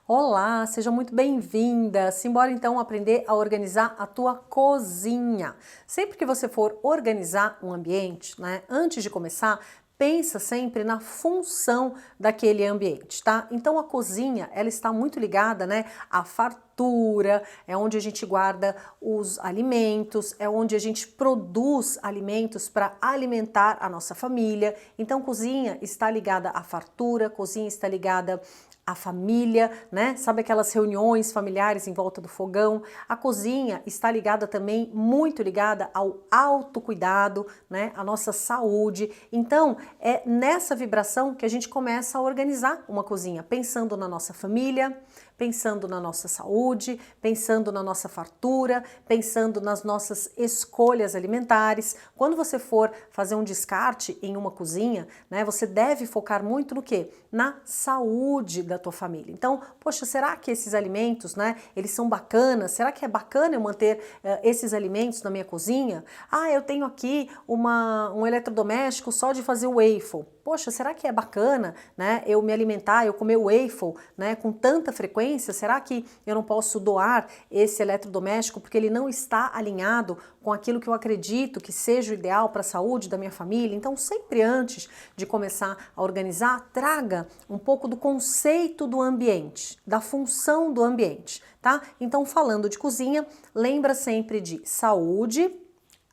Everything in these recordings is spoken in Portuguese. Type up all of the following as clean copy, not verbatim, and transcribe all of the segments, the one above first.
Olá, seja muito bem-vinda. Simbora então aprender a organizar a tua cozinha. Sempre que você for organizar um ambiente, né, antes de começar, pensa sempre na função daquele ambiente, tá? Então a cozinha, ela está muito ligada, né, à fartura, é onde a gente guarda os alimentos, é onde a gente produz alimentos para alimentar a nossa família. Então cozinha está ligada à fartura, cozinha está ligada a família, né? Sabe aquelas reuniões familiares em volta do fogão? A cozinha está ligada também, muito ligada ao autocuidado, né? A nossa saúde. Então, é nessa vibração que a gente começa a organizar uma cozinha, pensando na nossa família, pensando na nossa saúde, pensando na nossa fartura, pensando nas nossas escolhas alimentares. Quando você for fazer um descarte em uma cozinha, né, você deve focar muito no quê? Na saúde da tua família. Então, poxa, será que esses alimentos, né, eles são bacanas? Será que é bacana eu manter esses alimentos na minha cozinha? Ah, eu tenho aqui um eletrodoméstico só de fazer waffle. Poxa, será que é bacana, né, eu me alimentar, eu comer waffle, né, com tanta frequência? Será que eu não posso doar esse eletrodoméstico porque ele não está alinhado com aquilo que eu acredito que seja o ideal para a saúde da minha família? Então, sempre antes de começar a organizar, traga um pouco do conceito do ambiente, da função do ambiente, tá? Então, falando de cozinha, lembra sempre de saúde,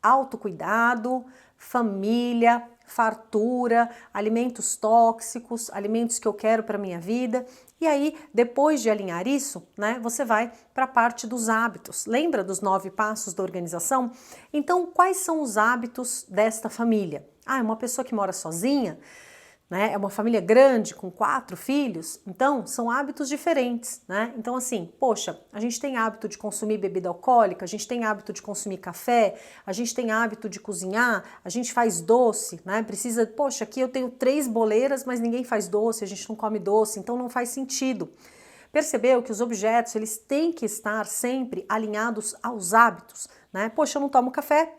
autocuidado, família, fartura, alimentos tóxicos, alimentos que eu quero para minha vida. E aí, depois de alinhar isso, né, você vai para a parte dos hábitos. Lembra dos 9 passos da organização? Então, quais são os hábitos desta família? Ah, é uma pessoa que mora sozinha? Né? É uma família grande com 4 filhos, então são hábitos diferentes, né? Então assim, poxa, a gente tem hábito de consumir bebida alcoólica, a gente tem hábito de consumir café, a gente tem hábito de cozinhar, a gente faz doce, né? Precisa, poxa, aqui eu tenho 3 boleiras, mas ninguém faz doce, a gente não come doce, então não faz sentido. Percebeu que os objetos, eles têm que estar sempre alinhados aos hábitos, né? Poxa, eu não tomo café,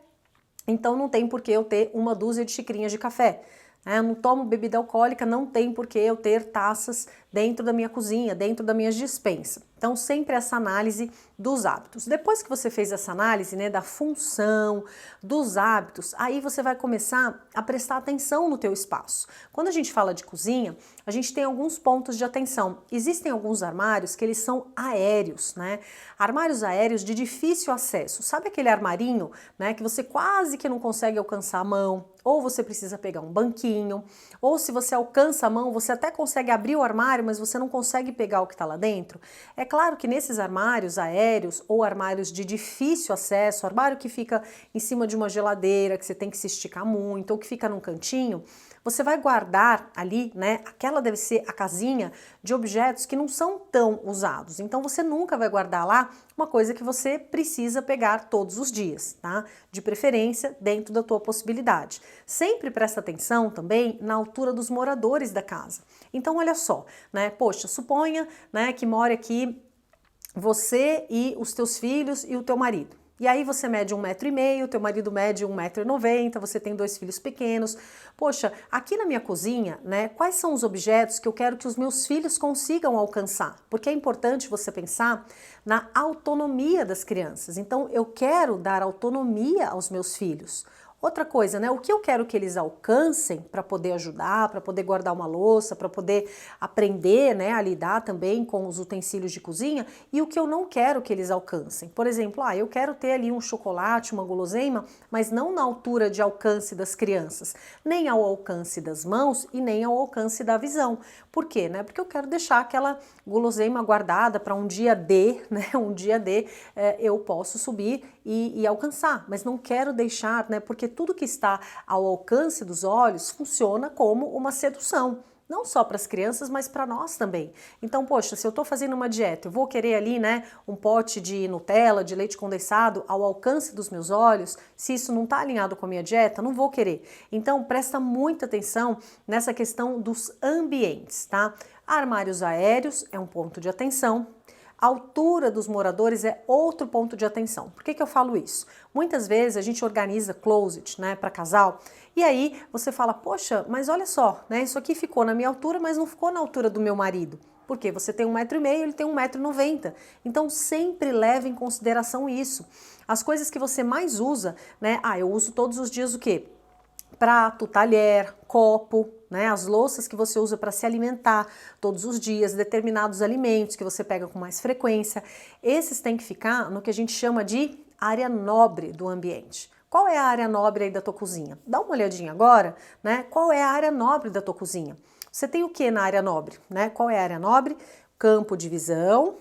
então não tem por que eu ter uma dúzia de xicrinhas de café. Eu não tomo bebida alcoólica, não tem por que eu ter taças dentro da minha cozinha, dentro da minha despensa. Então, sempre essa análise dos hábitos. Depois que você fez essa análise, né, da função, dos hábitos, aí você vai começar a prestar atenção no teu espaço. Quando a gente fala de cozinha, a gente tem alguns pontos de atenção. Existem alguns armários que eles são aéreos, né? Armários aéreos de difícil acesso. Sabe aquele armarinho, né, que você quase que não consegue alcançar a mão? Ou você precisa pegar um banquinho, ou se você alcança a mão, você até consegue abrir o armário, mas você não consegue pegar o que está lá dentro. É claro que nesses armários aéreos ou armários de difícil acesso, armário que fica em cima de uma geladeira, que você tem que se esticar muito, ou que fica num cantinho, você vai guardar ali, né? Aquela deve ser a casinha de objetos que não são tão usados. Então você nunca vai guardar lá uma coisa que você precisa pegar todos os dias, tá? De preferência dentro da tua possibilidade. Sempre presta atenção também na altura dos moradores da casa. Então olha só, né? Poxa, suponha, né, que mora aqui você e os teus filhos e o teu marido. E aí você mede 1,5 m, teu marido mede 1,90 m, você tem 2 filhos pequenos. Poxa, aqui na minha cozinha, né, quais são os objetos que eu quero que os meus filhos consigam alcançar? Porque é importante você pensar na autonomia das crianças. Então, eu quero dar autonomia aos meus filhos. Outra coisa, né? O que eu quero que eles alcancem para poder ajudar, para poder guardar uma louça, para poder aprender, né, a lidar também com os utensílios de cozinha, e o que eu não quero que eles alcancem. Por exemplo, eu quero ter ali um chocolate, uma guloseima, mas não na altura de alcance das crianças, nem ao alcance das mãos e nem ao alcance da visão. Por quê, né? Porque eu quero deixar aquela guloseima guardada para um dia D, né? Um dia D eu posso subir e alcançar, mas não quero deixar, né? Porque tudo que está ao alcance dos olhos funciona como uma sedução. Não só para as crianças, mas para nós também. Então, poxa, se eu estou fazendo uma dieta, eu vou querer ali, né, um pote de Nutella, de leite condensado ao alcance dos meus olhos, se isso não está alinhado com a minha dieta, não vou querer. Então, presta muita atenção nessa questão dos ambientes, tá? Armários aéreos é um ponto de atenção. A altura dos moradores é outro ponto de atenção. Por que eu falo isso? Muitas vezes a gente organiza closet, né, para casal, e aí você fala, poxa, mas olha só, né, isso aqui ficou na minha altura, mas não ficou na altura do meu marido. Porque você tem 1,5 m, ele tem 1,90 m. Então sempre leve em consideração isso. As coisas que você mais usa, né? Eu uso todos os dias o quê? Prato, talher, copo, né? As louças que você usa para se alimentar todos os dias, determinados alimentos que você pega com mais frequência. Esses têm que ficar no que a gente chama de área nobre do ambiente. Qual é a área nobre aí da tua cozinha? Dá uma olhadinha agora, né? Qual é a área nobre da tua cozinha? Você tem o que na área nobre, né? Qual é a área nobre? Campo de visão,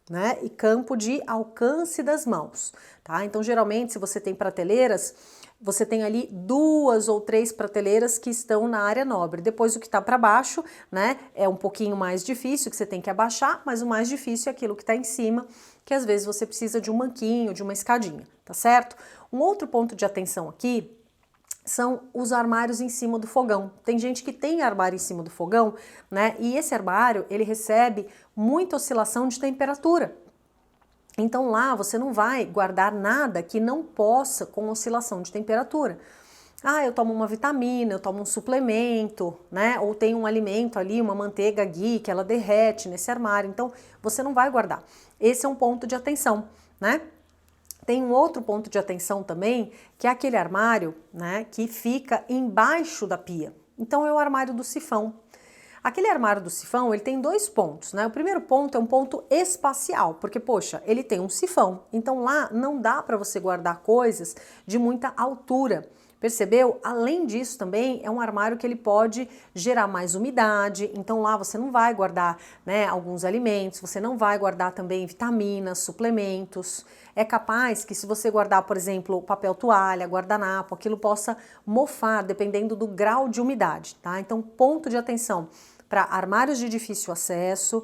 né? E campo de alcance das mãos, tá? Então, geralmente, se você tem prateleiras, você tem ali 2 ou 3 prateleiras que estão na área nobre. Depois, o que está para baixo, né? É um pouquinho mais difícil, que você tem que abaixar, mas o mais difícil é aquilo que está em cima, que às vezes você precisa de um banquinho, de uma escadinha, tá certo? Um outro ponto de atenção aqui são os armários em cima do fogão. Tem gente que tem armário em cima do fogão, né? E esse armário, ele recebe muita oscilação de temperatura. Então lá você não vai guardar nada que não possa com oscilação de temperatura. Eu tomo uma vitamina, eu tomo um suplemento, né? Ou tem um alimento ali, uma manteiga ghee, que ela derrete nesse armário. Então você não vai guardar. Esse é um ponto de atenção, né? Tem um outro ponto de atenção também, que é aquele armário, né, que fica embaixo da pia. Então é o armário do sifão. Aquele armário do sifão, ele tem 2 pontos, né? O primeiro ponto é um ponto espacial, porque, poxa, ele tem um sifão. Então lá não dá para você guardar coisas de muita altura. Percebeu? Além disso também é um armário que ele pode gerar mais umidade, então lá você não vai guardar, né, alguns alimentos, você não vai guardar também vitaminas, suplementos. É capaz que se você guardar, por exemplo, papel toalha, guardanapo, aquilo possa mofar dependendo do grau de umidade, tá? Então ponto de atenção para armários de difícil acesso,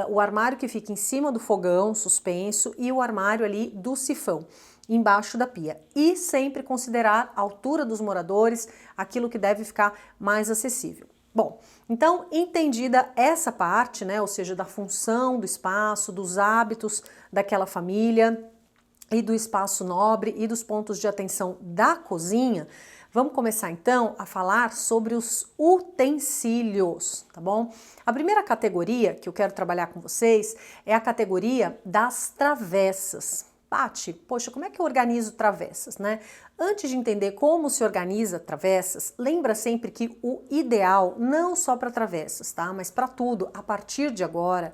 o armário que fica em cima do fogão, suspenso, e o armário ali do sifão, embaixo da pia. E sempre considerar a altura dos moradores, aquilo que deve ficar mais acessível. Bom, então entendida essa parte, né, ou seja, da função do espaço, dos hábitos daquela família e do espaço nobre e dos pontos de atenção da cozinha, vamos começar então a falar sobre os utensílios, tá bom? A primeira categoria que eu quero trabalhar com vocês é a categoria das travessas. Paty, poxa, como é que eu organizo travessas, né? Antes de entender como se organiza travessas, lembra sempre que o ideal, não só para travessas, tá? Mas para tudo, a partir de agora,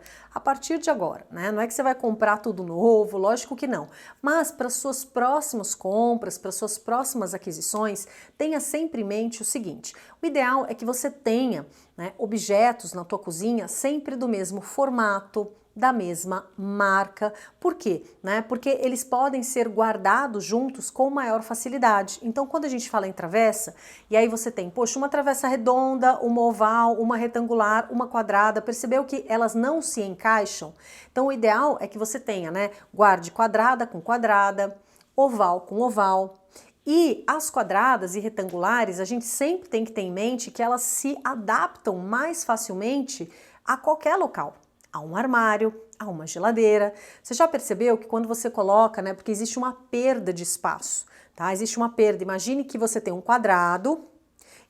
né? Não é que você vai comprar tudo novo, lógico que não. Mas para suas próximas compras, para suas próximas aquisições, tenha sempre em mente o seguinte: o ideal é que você tenha, né, objetos na tua cozinha sempre do mesmo formato, da mesma marca. Por quê? Porque eles podem ser guardados juntos com maior facilidade. Então, quando a gente fala em travessa, e aí você tem, poxa, uma travessa redonda, uma oval, uma retangular, uma quadrada, percebeu que elas não se encaixam? Então, o ideal é que você tenha, né, guarde quadrada com quadrada, oval com oval. E as quadradas e retangulares, a gente sempre tem que ter em mente que elas se adaptam mais facilmente a qualquer local. A um armário, a uma geladeira. Você já percebeu que quando você coloca, né, porque existe uma perda de espaço, tá? Existe uma perda. Imagine que você tem um quadrado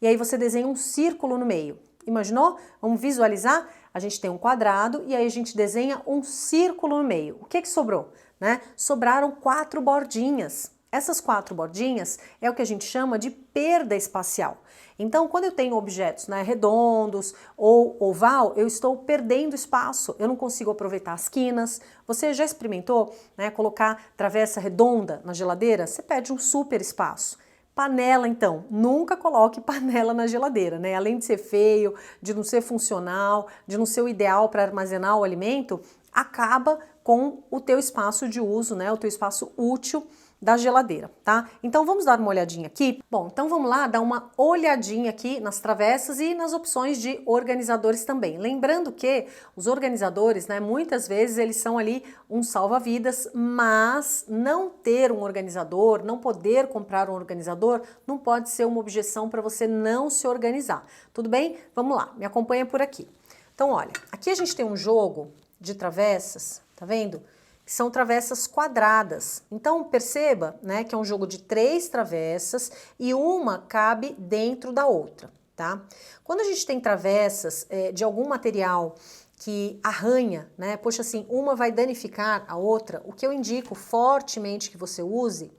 e aí você desenha um círculo no meio. Imaginou? Vamos visualizar? A gente tem um quadrado e aí a gente desenha um círculo no meio. O que que sobrou, né? Sobraram 4 bordinhas. Essas 4 bordinhas é o que a gente chama de perda espacial. Então, quando eu tenho objetos, né, redondos ou oval, eu estou perdendo espaço, eu não consigo aproveitar as quinas. Você já experimentou, né, colocar travessa redonda na geladeira? Você perde um super espaço. Panela, então, nunca coloque panela na geladeira, né? Além de ser feio, de não ser funcional, de não ser o ideal para armazenar o alimento, acaba com o teu espaço de uso, né, o teu espaço útil da geladeira, tá? Então vamos dar uma olhadinha aqui? Bom, então vamos lá dar uma olhadinha aqui nas travessas e nas opções de organizadores também. Lembrando que os organizadores, né, muitas vezes eles são ali um salva-vidas, mas não ter um organizador, não poder comprar um organizador, não pode ser uma objeção para você não se organizar. Tudo bem? Vamos lá, me acompanha por aqui. Então, olha, aqui a gente tem um jogo de travessas, tá vendo? São travessas quadradas. Então perceba, né, que é um jogo de 3 travessas e uma cabe dentro da outra, tá? Quando a gente tem travessas de algum material que arranha, né? Poxa, assim, uma vai danificar a outra. O que eu indico fortemente que você use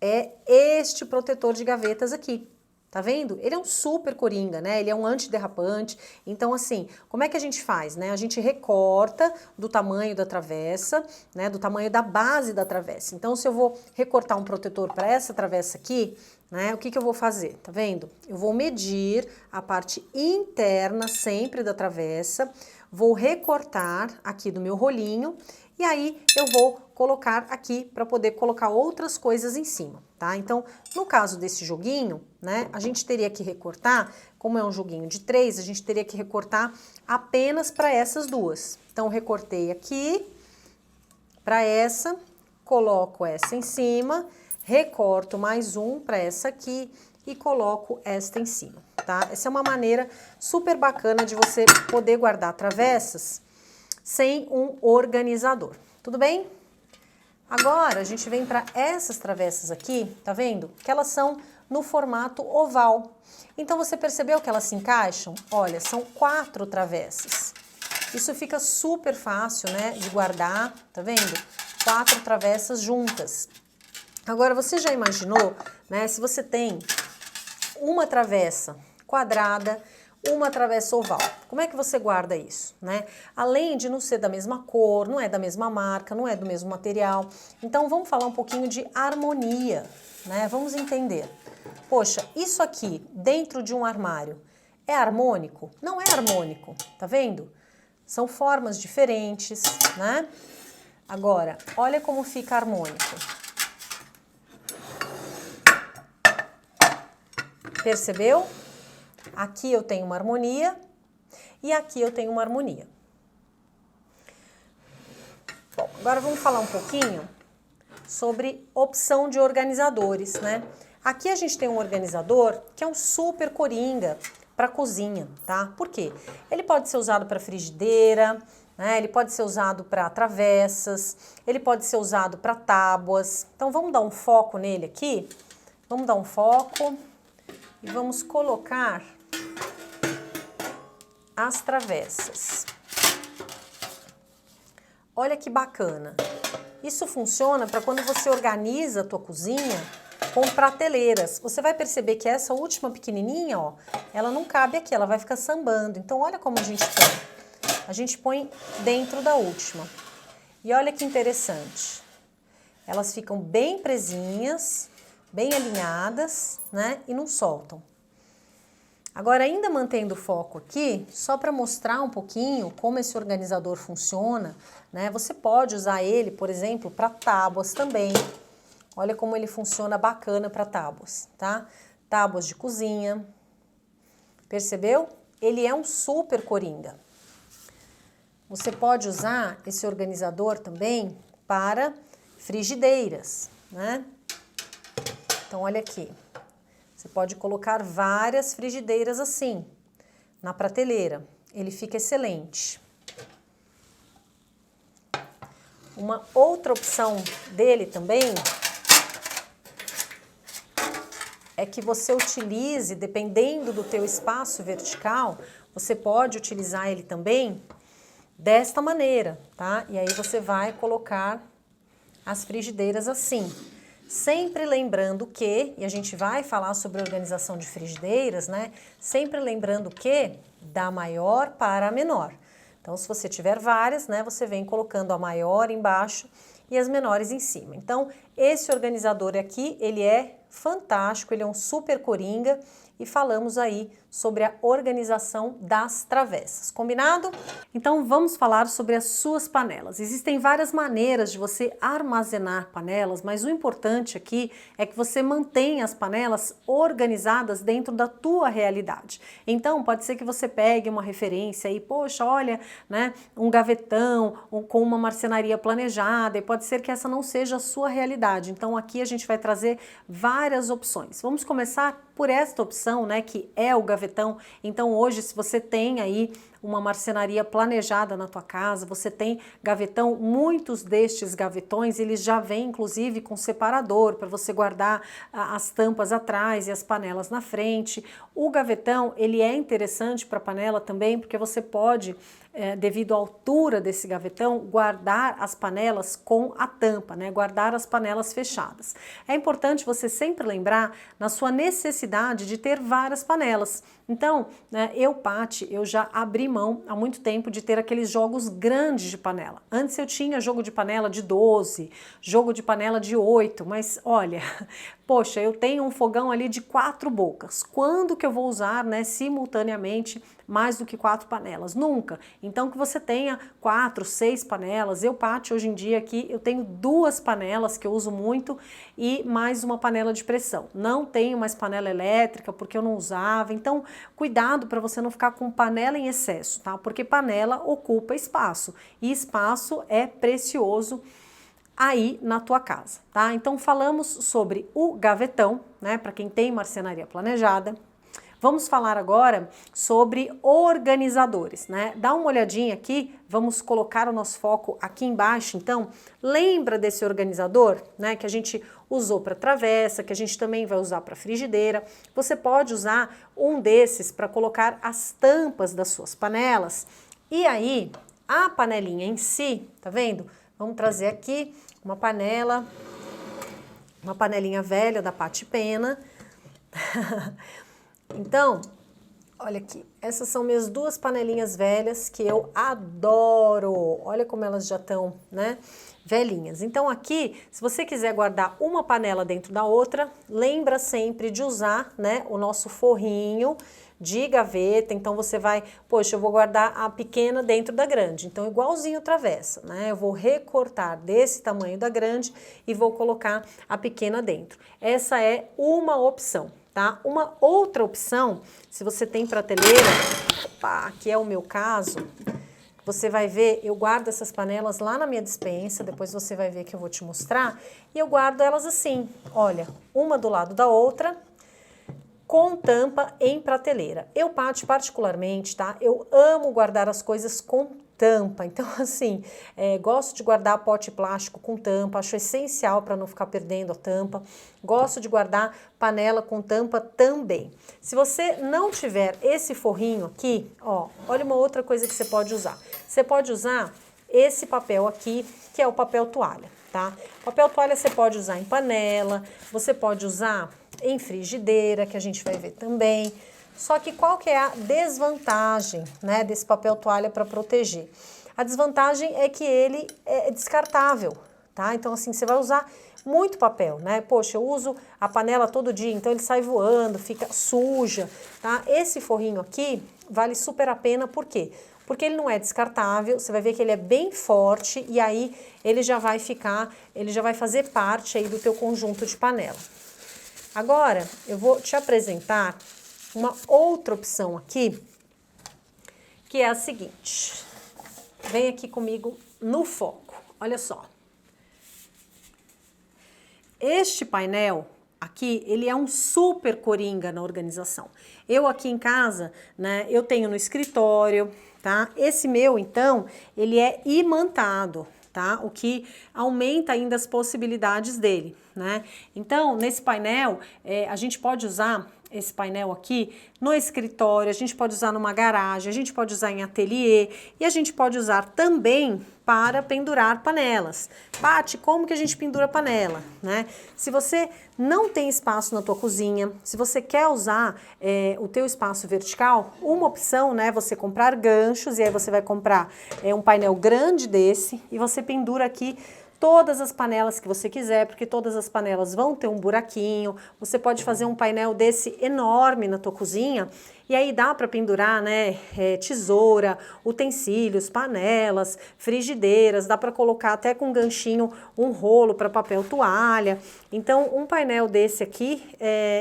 é este protetor de gavetas aqui. Tá vendo? Ele é um super coringa, né? Ele é um antiderrapante. Então, assim, como é que a gente faz, né? A gente recorta do tamanho da travessa, né? Do tamanho da base da travessa. Então, se eu vou recortar um protetor para essa travessa aqui, né? O que eu vou fazer? Tá vendo? Eu vou medir a parte interna sempre da travessa, vou recortar aqui do meu rolinho e aí eu vou colocar aqui para poder colocar outras coisas em cima, tá? Então, no caso desse joguinho, né, a gente teria que recortar, como é um joguinho de 3, a gente teria que recortar apenas para essas duas. Então, recortei aqui para essa, coloco essa em cima, recorto mais um para essa aqui e coloco esta em cima, tá? Essa é uma maneira super bacana de você poder guardar travessas sem um organizador, tudo bem? Agora a gente vem para essas travessas aqui, tá vendo? Que elas são no formato oval. Então você percebeu que elas se encaixam? Olha, são 4 travessas. Isso fica super fácil, né, de guardar, tá vendo? 4 travessas juntas. Agora você já imaginou, né, se você tem uma travessa quadrada, uma travessa oval. Como é que você guarda isso, né? Além de não ser da mesma cor, não é da mesma marca, não é do mesmo material. Então vamos falar um pouquinho de harmonia, né? Vamos entender. Poxa, isso aqui dentro de um armário é harmônico? Não é harmônico, tá vendo? São formas diferentes, né? Agora, olha como fica harmônico. Percebeu? Aqui eu tenho uma harmonia e aqui eu tenho uma harmonia. Bom, agora vamos falar um pouquinho sobre opção de organizadores, né? Aqui a gente tem um organizador que é um super coringa para cozinha, tá? Por quê? Ele pode ser usado para frigideira, né? Ele pode ser usado para travessas, ele pode ser usado para tábuas. Então vamos dar um foco nele aqui. Vamos dar um foco e vamos colocar as travessas. Olha que bacana. Isso funciona para quando você organiza a tua cozinha com prateleiras. Você vai perceber que essa última pequenininha, ó, ela não cabe aqui, ela vai ficar sambando. Então olha como a gente põe. A gente põe dentro da última. E olha que interessante. Elas ficam bem presinhas, bem alinhadas, né? E não soltam. Agora, ainda mantendo o foco aqui, só para mostrar um pouquinho como esse organizador funciona, né? Você pode usar ele, por exemplo, para tábuas também. Olha como ele funciona bacana para tábuas, tá? Tábuas de cozinha. Percebeu? Ele é um super coringa. Você pode usar esse organizador também para frigideiras, né? Então, olha aqui. Você pode colocar várias frigideiras assim, na prateleira. Ele fica excelente. Uma outra opção dele também é que você utilize, dependendo do teu espaço vertical, você pode utilizar ele também desta maneira, tá? E aí você vai colocar as frigideiras assim. Sempre lembrando que, e a gente vai falar sobre organização de frigideiras, né? Sempre lembrando que da maior para a menor. Então, se você tiver várias, né? Você vem colocando a maior embaixo e as menores em cima. Então, esse organizador aqui, ele é fantástico, ele é um super coringa e falamos aí sobre a organização das travessas, combinado? Então vamos falar sobre as suas panelas. Existem várias maneiras de você armazenar panelas, mas o importante aqui é que você mantenha as panelas organizadas dentro da tua realidade. Então pode ser que você pegue uma referência e, poxa, olha, né, um gavetão com uma marcenaria planejada, e pode ser que essa não seja a sua realidade. Então aqui a gente vai trazer várias opções. Vamos começar por esta opção, né, que é o gavetão. Então hoje, se você tem aí uma marcenaria planejada na tua casa, você tem gavetão, muitos destes gavetões, eles já vêm inclusive com separador para você guardar as tampas atrás e as panelas na frente. O gavetão, ele é interessante para panela também, porque você pode, devido à altura desse gavetão, guardar as panelas com a tampa, né? Guardar as panelas fechadas. É importante você sempre lembrar na sua necessidade de ter várias panelas. Então, né, Paty, eu já abri mão há muito tempo de ter aqueles jogos grandes de panela. Antes eu tinha jogo de panela de 12, jogo de panela de 8, mas olha, poxa, eu tenho um fogão ali de 4 bocas. Quando que eu vou usar, né, simultaneamente mais do que 4 panelas? Nunca. Então que você tenha 4, 6 panelas. Paty, hoje em dia aqui eu tenho 2 panelas que eu uso muito e mais uma panela de pressão. Não tenho mais panela elétrica porque eu não usava. Então, cuidado para você não ficar com panela em excesso, tá? Porque panela ocupa espaço e espaço é precioso aí na tua casa, tá? Então falamos sobre o gavetão, né, para quem tem marcenaria planejada. Vamos falar agora sobre organizadores, né? Dá uma olhadinha aqui, vamos colocar o nosso foco aqui embaixo, então, lembra desse organizador, né, que a gente usou para travessa, que a gente também vai usar para frigideira. Você pode usar um desses para colocar as tampas das suas panelas. E aí, a panelinha em si, tá vendo? Vamos trazer aqui uma panelinha velha da Paty Pena. Então, olha aqui, essas são minhas 2 panelinhas velhas que eu adoro. Olha como elas já estão, né, velhinhas. Então aqui, se você quiser guardar uma panela dentro da outra, lembra sempre de usar, né, o nosso forrinho de gaveta. Então você vai, poxa, eu vou guardar a pequena dentro da grande. Então igualzinho travessa, né? Eu vou recortar desse tamanho da grande e vou colocar a pequena dentro. Essa é uma opção. Tá? Uma outra opção, se você tem prateleira, opa, que é o meu caso, você vai ver, eu guardo essas panelas lá na minha despensa, depois você vai ver que eu vou te mostrar, e eu guardo elas assim, olha, uma do lado da outra, com tampa em prateleira. Paty, particularmente, tá? Eu amo guardar as coisas com tampa, então assim, gosto de guardar pote plástico com tampa, acho essencial para não ficar perdendo a tampa. Gosto de guardar panela com tampa também. Se você não tiver esse forrinho aqui, ó, olha uma outra coisa que você pode usar. Você pode usar esse papel aqui, que é o papel toalha, tá? Papel toalha você pode usar em panela, você pode usar em frigideira, que a gente vai ver também. Só que qual que é a desvantagem, né, desse papel toalha para proteger? A desvantagem é que ele é descartável, tá? Então assim, você vai usar muito papel, né? Poxa, eu uso a panela todo dia, então ele sai voando, fica suja, tá? Esse forrinho aqui vale super a pena, por quê? Porque ele não é descartável, você vai ver que ele é bem forte e aí ele já vai fazer parte aí do teu conjunto de panela. Agora, eu vou te apresentar uma outra opção aqui, que é a seguinte. Vem aqui comigo no foco, olha só. Este painel aqui, ele é um super coringa na organização. Eu aqui em casa, né, eu tenho no escritório, tá? Esse meu, então, ele é imantado, tá? O que aumenta ainda as possibilidades dele, né? Então, nesse painel, a gente pode usar esse painel aqui no escritório, a gente pode usar numa garagem, a gente pode usar em ateliê e a gente pode usar também para pendurar panelas. Paty, como que a gente pendura panela, né? Se você não tem espaço na tua cozinha, se você quer usar o teu espaço vertical, uma opção, né, você comprar ganchos e aí você vai comprar um painel grande desse e você pendura aqui todas as panelas que você quiser, porque todas as panelas vão ter um buraquinho. Você pode fazer um painel desse enorme na tua cozinha e aí dá para pendurar, né, tesoura, utensílios, panelas, frigideiras, dá para colocar até com ganchinho um rolo para papel toalha. Então, um painel desse aqui,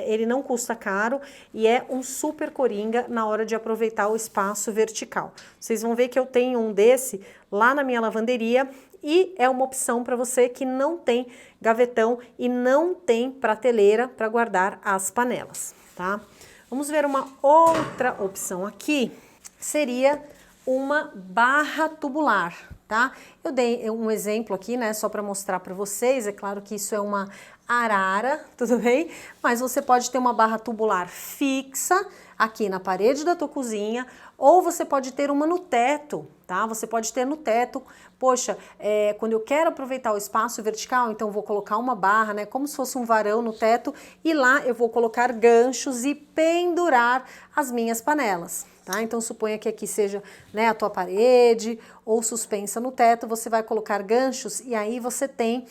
ele não custa caro e é um super coringa na hora de aproveitar o espaço vertical. Vocês vão ver que eu tenho um desse lá na minha lavanderia, e é uma opção para você que não tem gavetão e não tem prateleira para guardar as panelas, tá? Vamos ver uma outra opção aqui, seria uma barra tubular, tá? Eu dei um exemplo aqui, né, só para mostrar para vocês. É claro que isso é uma arara, tudo bem? Mas você pode ter uma barra tubular fixa aqui na parede da tua cozinha, ou você pode ter uma no teto, tá? Você pode ter no teto. Poxa, quando eu quero aproveitar o espaço vertical, então eu vou colocar uma barra, né, como se fosse um varão no teto, e lá eu vou colocar ganchos e pendurar as minhas panelas. Tá? Então suponha que aqui seja, né, a tua parede ou suspensa no teto, você vai colocar ganchos e aí você tem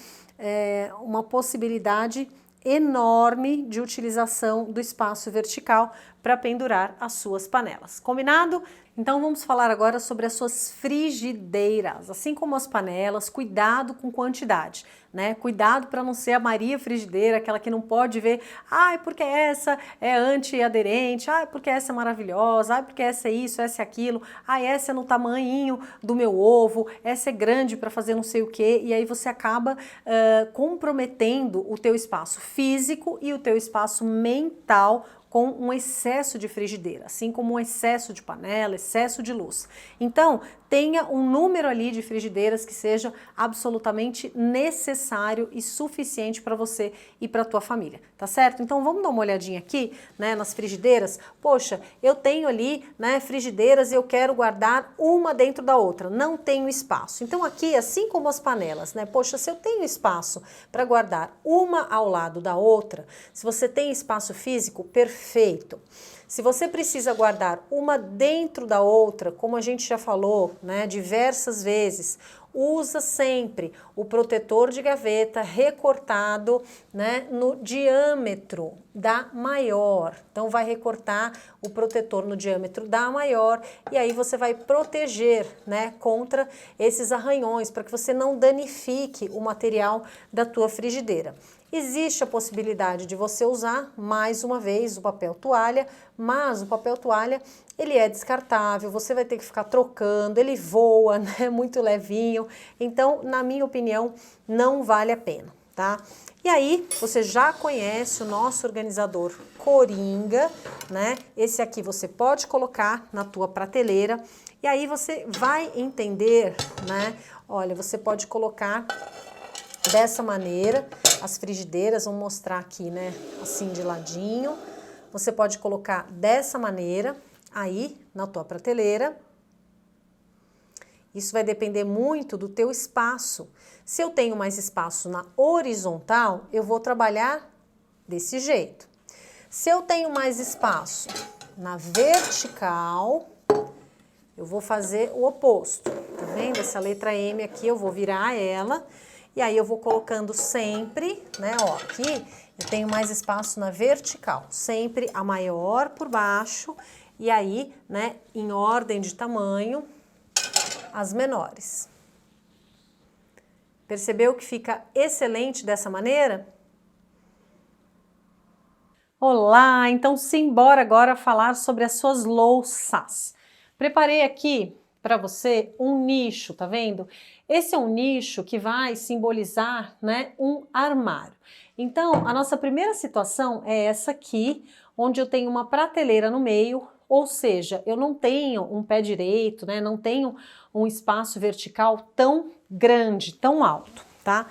uma possibilidade enorme de utilização do espaço vertical para pendurar as suas panelas. Combinado? Então vamos falar agora sobre as suas frigideiras. Assim como as panelas, cuidado com quantidade, né? Cuidado para não ser a Maria frigideira, aquela que não pode ver, ai, porque essa é antiaderente, ai, porque essa é maravilhosa, ai, porque essa é isso, essa é aquilo, ai, essa é no tamanhinho do meu ovo, essa é grande para fazer não sei o quê, e aí você acaba comprometendo o teu espaço físico e o teu espaço mental com um excesso de frigideira, assim como um excesso de panela, excesso de luz. Então, tenha um número ali de frigideiras que seja absolutamente necessário e suficiente para você e para a tua família, tá certo? Então, vamos dar uma olhadinha aqui, né, nas frigideiras. Poxa, eu tenho ali, né, frigideiras e eu quero guardar uma dentro da outra, não tenho espaço. Então, aqui, assim como as panelas, né, poxa, se eu tenho espaço para guardar uma ao lado da outra, se você tem espaço físico, perfeito. Se você precisa guardar uma dentro da outra, como a gente já falou, né, diversas vezes, usa sempre o protetor de gaveta recortado, né, no diâmetro da maior. Então vai recortar o protetor no diâmetro da maior e aí você vai proteger, né, contra esses arranhões, para que você não danifique o material da tua frigideira. Existe a possibilidade de você usar mais uma vez o papel toalha, mas o papel toalha ele é descartável, você vai ter que ficar trocando, ele voa, né, muito levinho, então na minha opinião não vale a pena, tá? E aí você já conhece o nosso organizador Coringa, né? Esse aqui você pode colocar na tua prateleira e aí você vai entender, né? Olha, você pode colocar dessa maneira, as frigideiras, vou mostrar aqui, né, assim de ladinho. Você pode colocar dessa maneira, aí, na tua prateleira. Isso vai depender muito do teu espaço. Se eu tenho mais espaço na horizontal, eu vou trabalhar desse jeito. Se eu tenho mais espaço na vertical, eu vou fazer o oposto. Tá vendo? Essa letra M aqui, eu vou virar ela. E aí eu vou colocando sempre, né, ó, aqui eu tenho mais espaço na vertical, sempre a maior por baixo e aí, né, em ordem de tamanho, as menores. Percebeu que fica excelente dessa maneira? Olá, então simbora agora falar sobre as suas louças. Preparei aqui para você um nicho, tá vendo? Esse é um nicho que vai simbolizar, né, um armário. Então, a nossa primeira situação é essa aqui, onde eu tenho uma prateleira no meio, ou seja, eu não tenho um pé direito, né, não tenho um espaço vertical tão grande, tão alto, tá?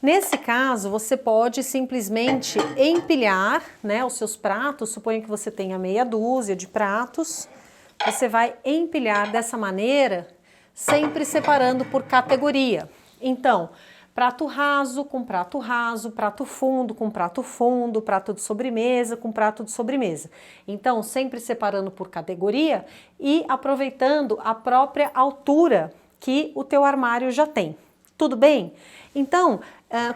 Nesse caso, você pode simplesmente empilhar, né, os seus pratos, suponha que você tenha meia dúzia de pratos, você vai empilhar dessa maneira, sempre separando por categoria. Então, prato raso com prato raso, prato fundo com prato fundo, prato de sobremesa com prato de sobremesa. Então, sempre separando por categoria e aproveitando a própria altura que o teu armário já tem. Tudo bem? Então,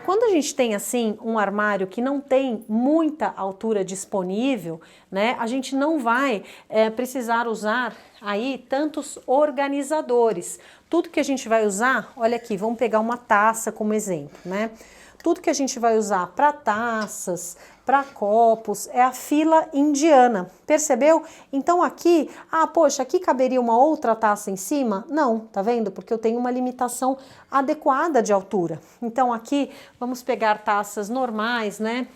quando a gente tem assim um armário que não tem muita altura disponível, né, a gente não vai precisar usar aí tantos organizadores. Tudo que a gente vai usar, olha aqui, vamos pegar uma taça como exemplo, né? Tudo que a gente vai usar para taças, para copos, é a fila indiana, percebeu? Então aqui, poxa, aqui caberia uma outra taça em cima? Não, tá vendo? Porque eu tenho uma limitação adequada de altura. Então aqui, vamos pegar taças normais, né?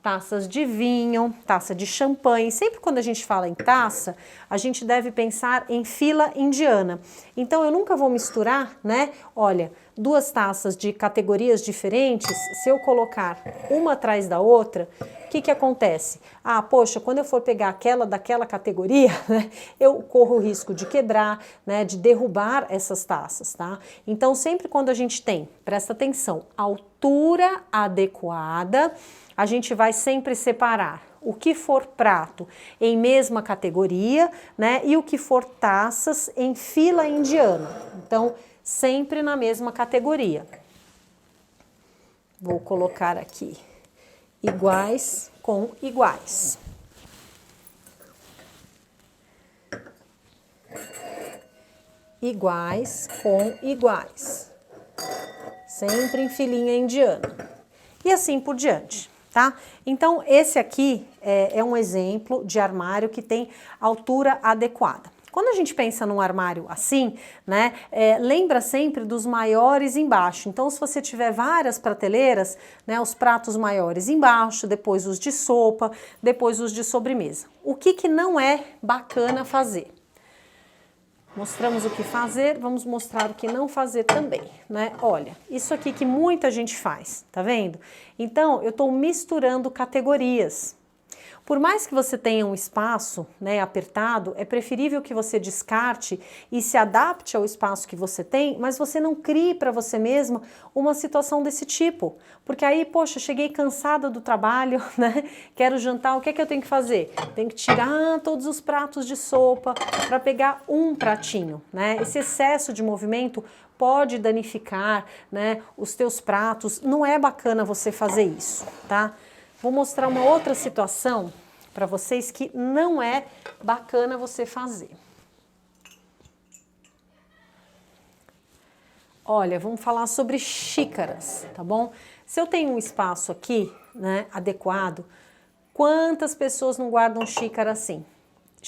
taças de vinho, taça de champanhe. Sempre quando a gente fala em taça, a gente deve pensar em fila indiana. Então eu nunca vou misturar, né? Olha, duas taças de categorias diferentes, se eu colocar uma atrás da outra, o que acontece? Ah, poxa, quando eu for pegar aquela daquela categoria, né, eu corro o risco de quebrar, né, de derrubar essas taças, tá? Então, sempre quando a gente tem, presta atenção, altura adequada, a gente vai sempre separar o que for prato em mesma categoria, né, e o que for taças em fila indiana. Então, sempre na mesma categoria. Vou colocar aqui iguais com iguais. Iguais com iguais. Sempre em filinha indiana. E assim por diante, tá? Então, esse aqui é um exemplo de armário que tem altura adequada. Quando a gente pensa num armário assim, né, lembra sempre dos maiores embaixo. Então, se você tiver várias prateleiras, né, os pratos maiores embaixo, depois os de sopa, depois os de sobremesa. O que não é bacana fazer? Mostramos o que fazer, vamos mostrar o que não fazer também, né? Olha, isso aqui que muita gente faz, tá vendo? Então, eu estou misturando categorias. Por mais que você tenha um espaço, né, apertado, é preferível que você descarte e se adapte ao espaço que você tem, mas você não crie para você mesmo uma situação desse tipo. Porque aí, poxa, cheguei cansada do trabalho, né, quero jantar, o que é que eu tenho que fazer? Tenho que tirar todos os pratos de sopa para pegar um pratinho, né? Esse excesso de movimento pode danificar, né, os teus pratos, não é bacana você fazer isso, tá? Vou mostrar uma outra situação para vocês que não é bacana você fazer. Olha, vamos falar sobre xícaras, tá bom? Se eu tenho um espaço aqui, né, adequado, quantas pessoas não guardam xícara assim?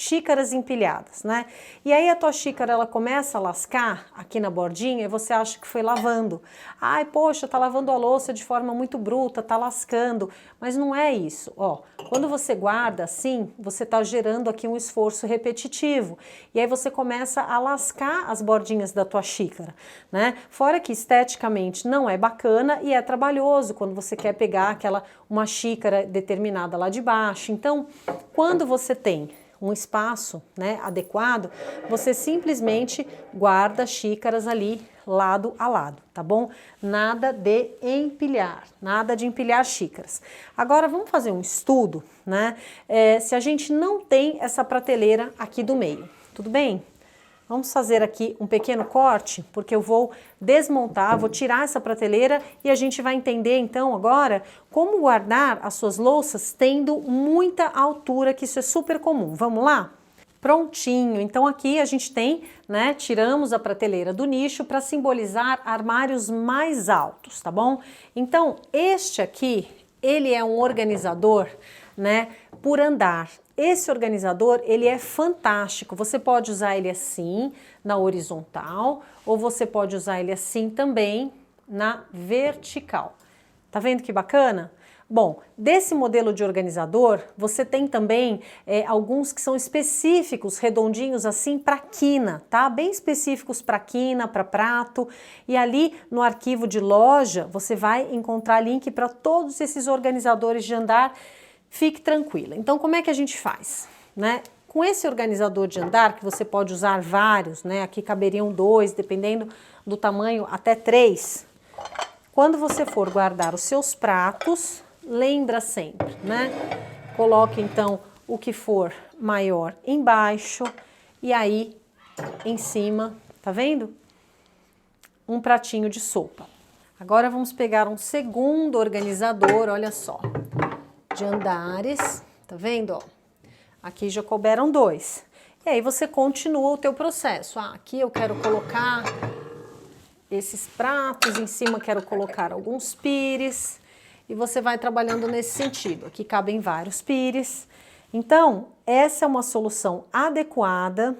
Xícaras empilhadas, né? E aí a tua xícara, ela começa a lascar aqui na bordinha e você acha que foi lavando. Ai, poxa, tá lavando a louça de forma muito bruta, tá lascando. Mas não é isso, ó. Quando você guarda assim, você tá gerando aqui um esforço repetitivo. E aí você começa a lascar as bordinhas da tua xícara, né? Fora que esteticamente não é bacana e é trabalhoso quando você quer pegar uma xícara determinada lá de baixo. Então, quando você tem um espaço, né, adequado, você simplesmente guarda xícaras ali lado a lado, tá bom? Nada de empilhar xícaras. Agora vamos fazer um estudo, né? Se a gente não tem essa prateleira aqui do meio, tudo bem? Vamos fazer aqui um pequeno corte, porque eu vou desmontar, vou tirar essa prateleira e a gente vai entender então agora como guardar as suas louças tendo muita altura, que isso é super comum. Vamos lá? Prontinho, então aqui a gente tem, né, tiramos a prateleira do nicho para simbolizar armários mais altos, tá bom? Então este aqui, ele é um organizador, né, por andar. Esse organizador, ele é fantástico, você pode usar ele assim, na horizontal, ou você pode usar ele assim também, na vertical. Tá vendo que bacana? Bom, desse modelo de organizador, você tem também alguns que são específicos, redondinhos assim, para quina, tá? Bem específicos para quina, para prato. E ali no arquivo de loja, você vai encontrar link para todos esses organizadores de andar. Fique tranquila. Então, como é que a gente faz, né? Com esse organizador de andar, que você pode usar vários, né? Aqui caberiam 2, dependendo do tamanho, até 3. Quando você for guardar os seus pratos, lembra sempre, né? Coloque, então, o que for maior embaixo e aí, em cima, tá vendo? Um pratinho de sopa. Agora, vamos pegar um segundo organizador, olha só. De andares, tá vendo, ó? Aqui já couberam 2. E aí você continua o teu processo. Ah, aqui eu quero colocar esses pratos, em cima quero colocar alguns pires, e você vai trabalhando nesse sentido. Aqui cabem vários pires. Então, essa é uma solução adequada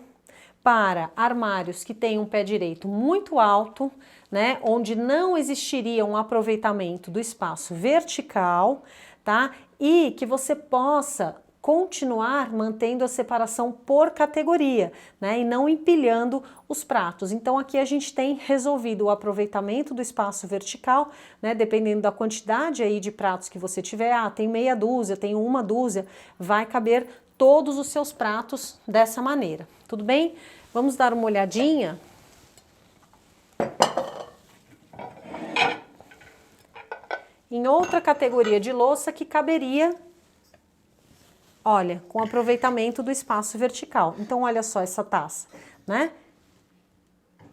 para armários que têm um pé direito muito alto, né, onde não existiria um aproveitamento do espaço vertical, tá? E que você possa continuar mantendo a separação por categoria, né, e não empilhando os pratos. Então aqui a gente tem resolvido o aproveitamento do espaço vertical, né, dependendo da quantidade aí de pratos que você tiver, tem meia dúzia, tem uma dúzia, vai caber todos os seus pratos dessa maneira, tudo bem? Vamos dar uma olhadinha. Em outra categoria de louça que caberia, olha, com aproveitamento do espaço vertical. Então, olha só essa taça, né?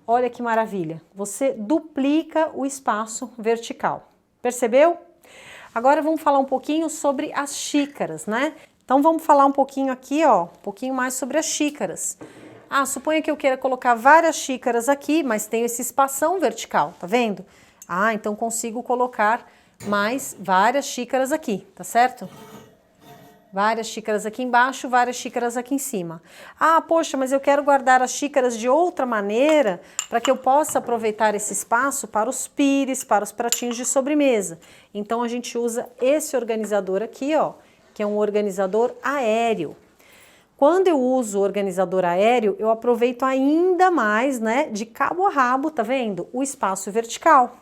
Olha que maravilha. Você duplica o espaço vertical. Percebeu? Agora vamos falar um pouquinho sobre as xícaras, né? Então, vamos falar um pouquinho aqui, ó, um pouquinho mais sobre as xícaras. Suponha que eu queira colocar várias xícaras aqui, mas tem esse espação vertical, tá vendo? Então consigo colocar mais várias xícaras aqui, tá certo? Várias xícaras aqui embaixo, várias xícaras aqui em cima. Poxa, mas eu quero guardar as xícaras de outra maneira para que eu possa aproveitar esse espaço para os pires, para os pratinhos de sobremesa. Então a gente usa esse organizador aqui, ó, que é um organizador aéreo. Quando eu uso o organizador aéreo, eu aproveito ainda mais, né, de cabo a rabo, tá vendo? O espaço vertical.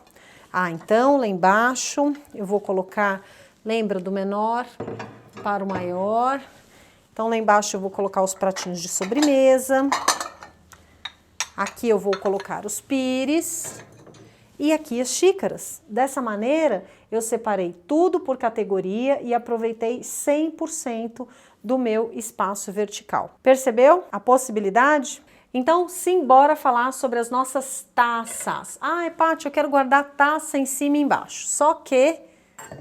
Então lá embaixo eu vou colocar, lembra do menor para o maior. Então lá embaixo eu vou colocar os pratinhos de sobremesa. Aqui eu vou colocar os pires. E aqui as xícaras. Dessa maneira eu separei tudo por categoria e aproveitei 100% do meu espaço vertical. Percebeu a possibilidade? Então, simbora falar sobre as nossas taças. Paty, eu quero guardar taça em cima e embaixo. Só que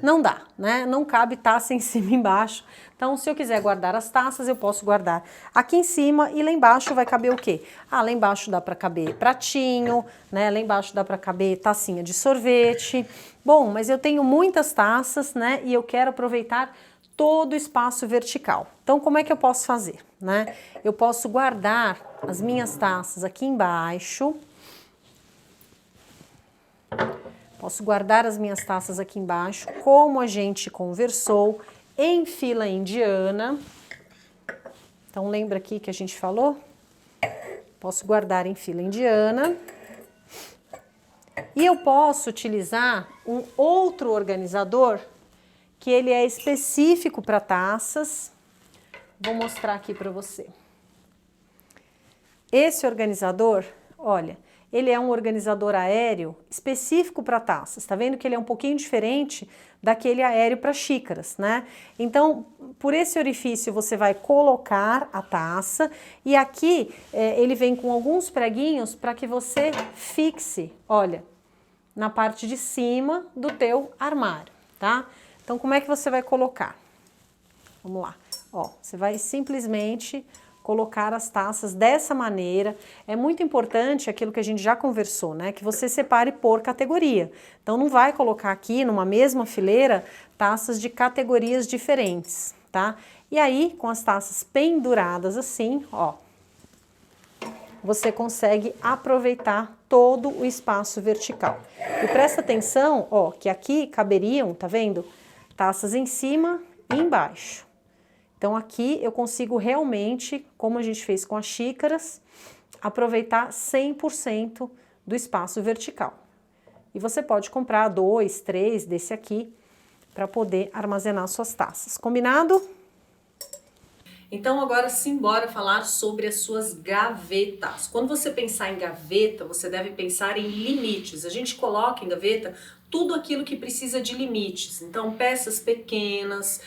não dá, né? Não cabe taça em cima e embaixo. Então, se eu quiser guardar as taças, eu posso guardar aqui em cima e lá embaixo vai caber o quê? Lá embaixo dá para caber pratinho, né? Lá embaixo dá para caber tacinha de sorvete. Bom, mas eu tenho muitas taças, né? E eu quero aproveitar todo o espaço vertical. Então, como é que eu posso fazer, né? Eu posso guardar as minhas taças aqui embaixo. Posso guardar as minhas taças aqui embaixo, como a gente conversou, em fila indiana. Então, lembra aqui que a gente falou? Posso guardar em fila indiana. E eu posso utilizar um outro organizador que ele é específico para taças. Vou mostrar aqui para você. Esse organizador, olha, ele é um organizador aéreo específico para taças. Tá vendo que ele é um pouquinho diferente daquele aéreo para xícaras, né? Então, por esse orifício você vai colocar a taça e aqui ele vem com alguns preguinhos para que você fixe, olha, na parte de cima do teu armário, tá? Então, como é que você vai colocar? Vamos lá. Você vai simplesmente colocar as taças dessa maneira. É muito importante aquilo que a gente já conversou, né? Que você separe por categoria. Então, não vai colocar aqui numa mesma fileira taças de categorias diferentes, tá? E aí, com as taças penduradas assim, você consegue aproveitar todo o espaço vertical. E presta atenção, que aqui caberiam, tá vendo? Taças em cima e embaixo. Então aqui eu consigo realmente, como a gente fez com as xícaras, aproveitar 100% do espaço vertical. E você pode comprar 2, 3 desse aqui para poder armazenar suas taças. Combinado? Então agora sim, bora falar sobre as suas gavetas. Quando você pensar em gaveta, você deve pensar em limites. A gente coloca em gaveta tudo aquilo que precisa de limites. Então, peças pequenas,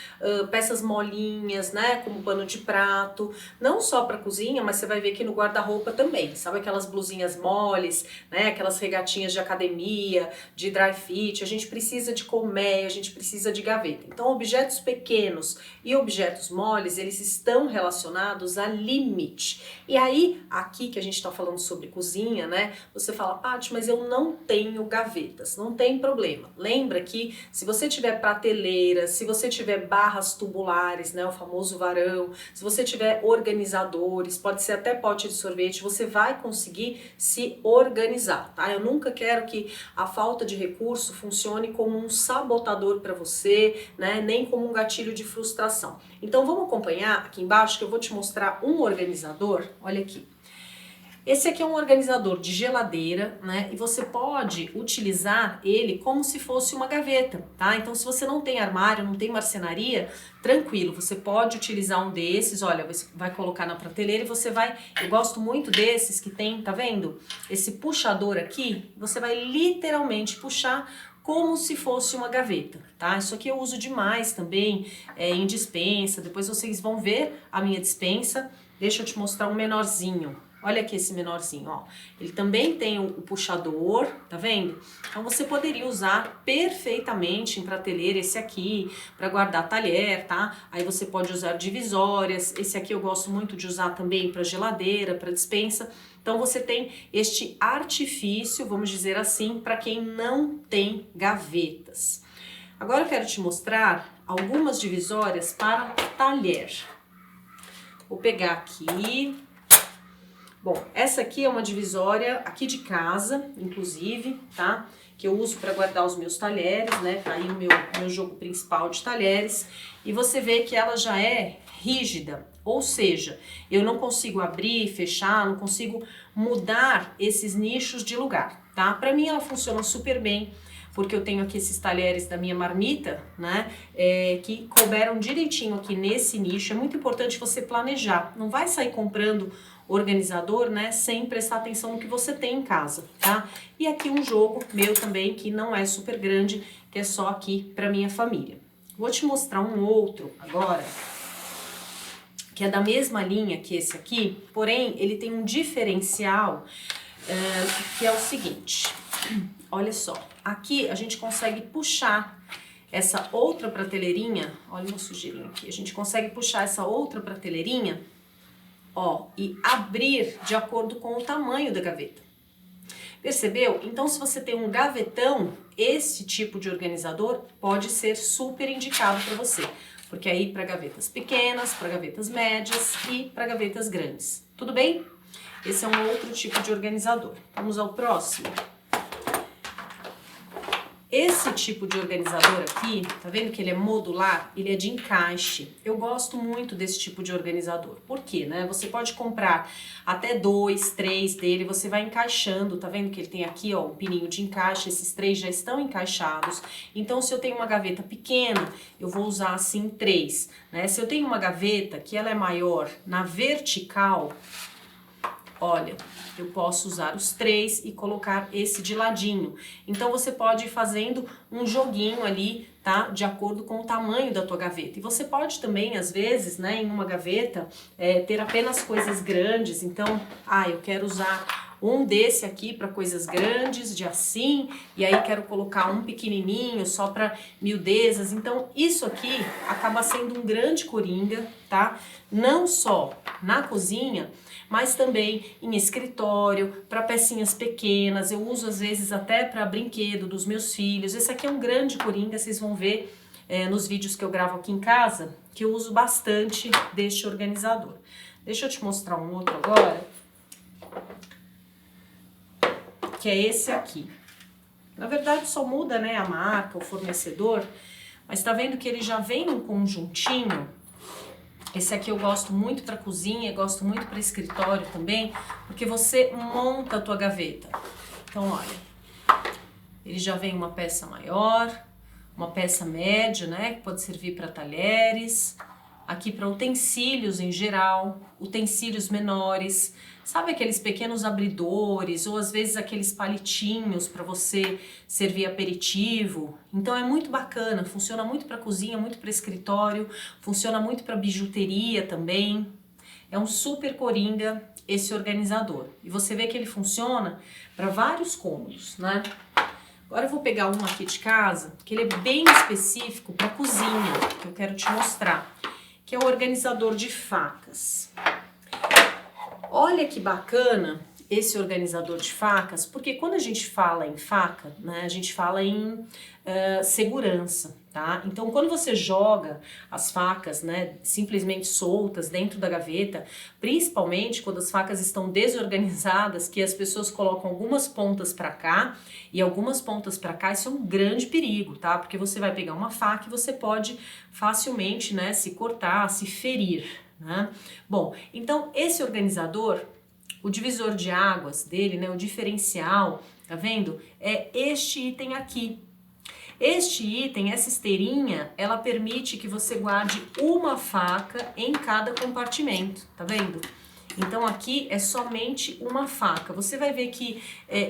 peças molinhas, né, como pano de prato, não só para cozinha, mas você vai ver aqui no guarda-roupa também. Sabe aquelas blusinhas moles, né, aquelas regatinhas de academia, de dry fit, a gente precisa de colmeia, a gente precisa de gaveta. Então, objetos pequenos e objetos moles, eles estão relacionados a limite. E aí, aqui que a gente está falando sobre cozinha, né, você fala, Paty, mas eu não tenho gavetas. Não tem problema. problema. Lembra que se você tiver prateleira, se você tiver barras tubulares, né, o famoso varão, se você tiver organizadores, pode ser até pote de sorvete, você vai conseguir se organizar, tá? Eu nunca quero que a falta de recurso funcione como um sabotador para você, né, nem como um gatilho de frustração. Então vamos acompanhar aqui embaixo que eu vou te mostrar um organizador, olha aqui. Esse aqui é um organizador de geladeira, né? E você pode utilizar ele como se fosse uma gaveta, tá? Então, se você não tem armário, não tem marcenaria, tranquilo, você pode utilizar um desses. Olha, você vai colocar na prateleira e você vai... Eu gosto muito desses que tem, tá vendo? Esse puxador aqui, você vai literalmente puxar como se fosse uma gaveta, tá? Isso aqui eu uso demais também em despensa. Depois vocês vão ver a minha despensa. Deixa eu te mostrar um menorzinho. Olha aqui esse menorzinho, ó. Ele também tem o puxador, tá vendo? Então você poderia usar perfeitamente em prateleira esse aqui para guardar talher, tá? Aí você pode usar divisórias. Esse aqui eu gosto muito de usar também para geladeira, para despensa. Então você tem este artifício, vamos dizer assim, para quem não tem gavetas. Agora eu quero te mostrar algumas divisórias para talher. Vou pegar aqui. Bom, essa aqui é uma divisória aqui de casa, inclusive, tá? Que eu uso para guardar os meus talheres, né? Tá aí o meu jogo principal de talheres. E você vê que ela já é rígida, ou seja, eu não consigo abrir, fechar, não consigo mudar esses nichos de lugar, tá? Para mim ela funciona super bem, porque eu tenho aqui esses talheres da minha marmita, né, que couberam direitinho aqui nesse nicho. É muito importante você planejar, não vai sair comprando organizador, né, sem prestar atenção no que você tem em casa, tá? E aqui um jogo meu também, que não é super grande, que é só aqui para minha família. Vou te mostrar um outro agora, que é da mesma linha que esse aqui, porém ele tem um diferencial, que é o seguinte, olha só, aqui a gente consegue puxar essa outra prateleirinha, olha uma sujeirinha aqui, a gente consegue puxar essa outra prateleirinha, ó, e abrir de acordo com o tamanho da gaveta. Percebeu? Então, se você tem um gavetão, esse tipo de organizador pode ser super indicado para você. Porque aí para gavetas pequenas, para gavetas médias e para gavetas grandes. Tudo bem? Esse é um outro tipo de organizador. Vamos ao próximo. Esse tipo de organizador aqui, tá vendo que ele é modular? Ele é de encaixe. Eu gosto muito desse tipo de organizador. Por quê, né? Você pode comprar até 2, 3 dele, você vai encaixando, tá vendo que ele tem aqui, ó, um pininho de encaixe, esses 3 já estão encaixados. Então, se eu tenho uma gaveta pequena, eu vou usar assim 3, né? Se eu tenho uma gaveta que ela é maior na vertical, olha, eu posso usar os 3 e colocar esse de ladinho. Então, você pode ir fazendo um joguinho ali, tá? De acordo com o tamanho da tua gaveta. E você pode também, às vezes, né, em uma gaveta, ter apenas coisas grandes. Então, eu quero usar um desse aqui para coisas grandes, de assim, e aí quero colocar um pequenininho só para miudezas. Então, isso aqui acaba sendo um grande coringa, tá? Não só na cozinha, mas também em escritório, para pecinhas pequenas. Eu uso às vezes até para brinquedo dos meus filhos. Esse aqui é um grande coringa, vocês vão ver nos vídeos que eu gravo aqui em casa, que eu uso bastante deste organizador. Deixa eu te mostrar um outro agora, que é esse aqui. Na verdade só muda, né, a marca, o fornecedor, mas tá vendo que ele já vem um conjuntinho. Esse aqui eu gosto muito para cozinha, gosto muito para escritório também, porque você monta a tua gaveta. Então, olha, ele já vem uma peça maior, uma peça média, né, que pode servir para talheres, aqui para utensílios em geral, utensílios menores, sabe aqueles pequenos abridores ou às vezes aqueles palitinhos para você servir aperitivo? Então é muito bacana, funciona muito para cozinha, muito para escritório, funciona muito para bijuteria também. É um super coringa esse organizador. E você vê que ele funciona para vários cômodos, né? Agora eu vou pegar um aqui de casa, que ele é bem específico para cozinha, que eu quero te mostrar, que é o organizador de facas. Olha que bacana esse organizador de facas, porque quando a gente fala em faca, né, a gente fala em segurança, tá? Então, quando você joga as facas, né, simplesmente soltas dentro da gaveta, principalmente quando as facas estão desorganizadas, que as pessoas colocam algumas pontas para cá e algumas pontas para cá, isso é um grande perigo, tá? Porque você vai pegar uma faca e você pode facilmente, né, se cortar, se ferir, né? Bom, então esse organizador, o divisor de águas dele, né, o diferencial, tá vendo? É este item aqui. Este item, essa esteirinha, ela permite que você guarde uma faca em cada compartimento, tá vendo? Então aqui é somente uma faca. Você vai ver que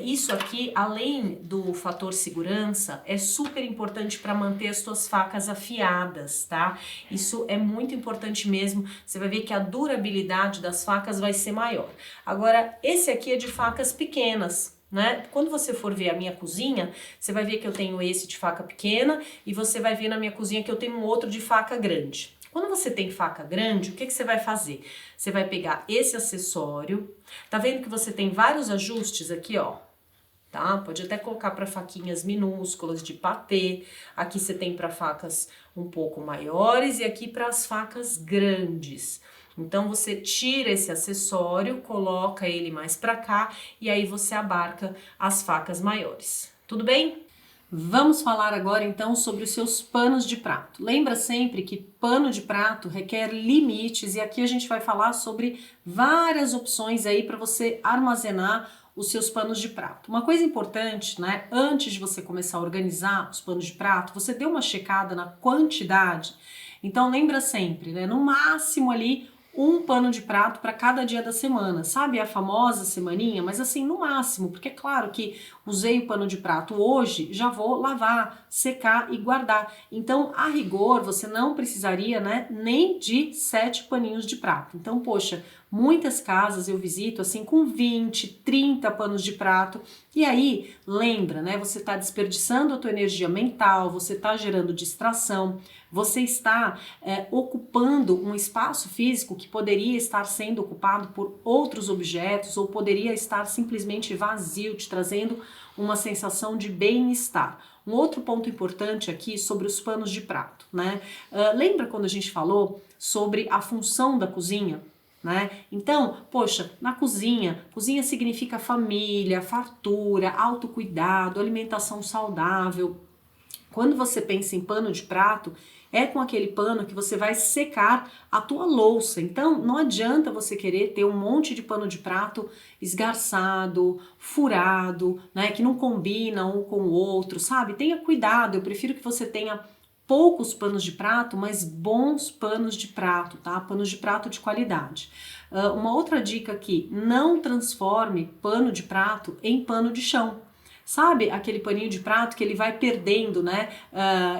isso aqui, além do fator segurança, é super importante para manter as suas facas afiadas, tá? Isso é muito importante mesmo. Você vai ver que a durabilidade das facas vai ser maior. Agora, esse aqui é de facas pequenas, né? Quando você for ver a minha cozinha, você vai ver que eu tenho esse de faca pequena e você vai ver na minha cozinha que eu tenho um outro de faca grande. Quando você tem faca grande, o que você vai fazer? Você vai pegar esse acessório, tá vendo que você tem vários ajustes aqui, ó, tá? Pode até colocar para faquinhas minúsculas de patê, aqui você tem para facas um pouco maiores e aqui para as facas grandes. Então você tira esse acessório, coloca ele mais para cá e aí você abarca as facas maiores. Tudo bem? Vamos falar agora então sobre os seus panos de prato. Lembra sempre que pano de prato requer limites e aqui a gente vai falar sobre várias opções aí para você armazenar os seus panos de prato. Uma coisa importante, né, antes de você começar a organizar os panos de prato, você dê uma checada na quantidade. Então lembra sempre, né, no máximo ali um pano de prato para cada dia da semana, sabe a famosa semaninha? Mas assim, no máximo, porque é claro que usei o pano de prato hoje, já vou lavar, secar e guardar. Então, a rigor, você não precisaria, né, nem de 7 paninhos de prato. Então, poxa, muitas casas eu visito assim com 20, 30 panos de prato. E aí, lembra, né, você está desperdiçando a tua energia mental, você está gerando distração, você está ocupando um espaço físico que poderia estar sendo ocupado por outros objetos ou poderia estar simplesmente vazio, te trazendo uma sensação de bem-estar. Um outro ponto importante aqui sobre os panos de prato, né? Lembra quando a gente falou sobre a função da cozinha? Né? Então, poxa, na cozinha significa família, fartura, autocuidado, alimentação saudável. Quando você pensa em pano de prato, é com aquele pano que você vai secar a tua louça. Então, não adianta você querer ter um monte de pano de prato esgarçado, furado, né, que não combina um com o outro, sabe? Tenha cuidado, eu prefiro que você tenha poucos panos de prato, mas bons panos de prato, tá? Panos de prato de qualidade. Uma outra dica aqui, não transforme pano de prato em pano de chão. Sabe aquele paninho de prato que ele vai perdendo, né?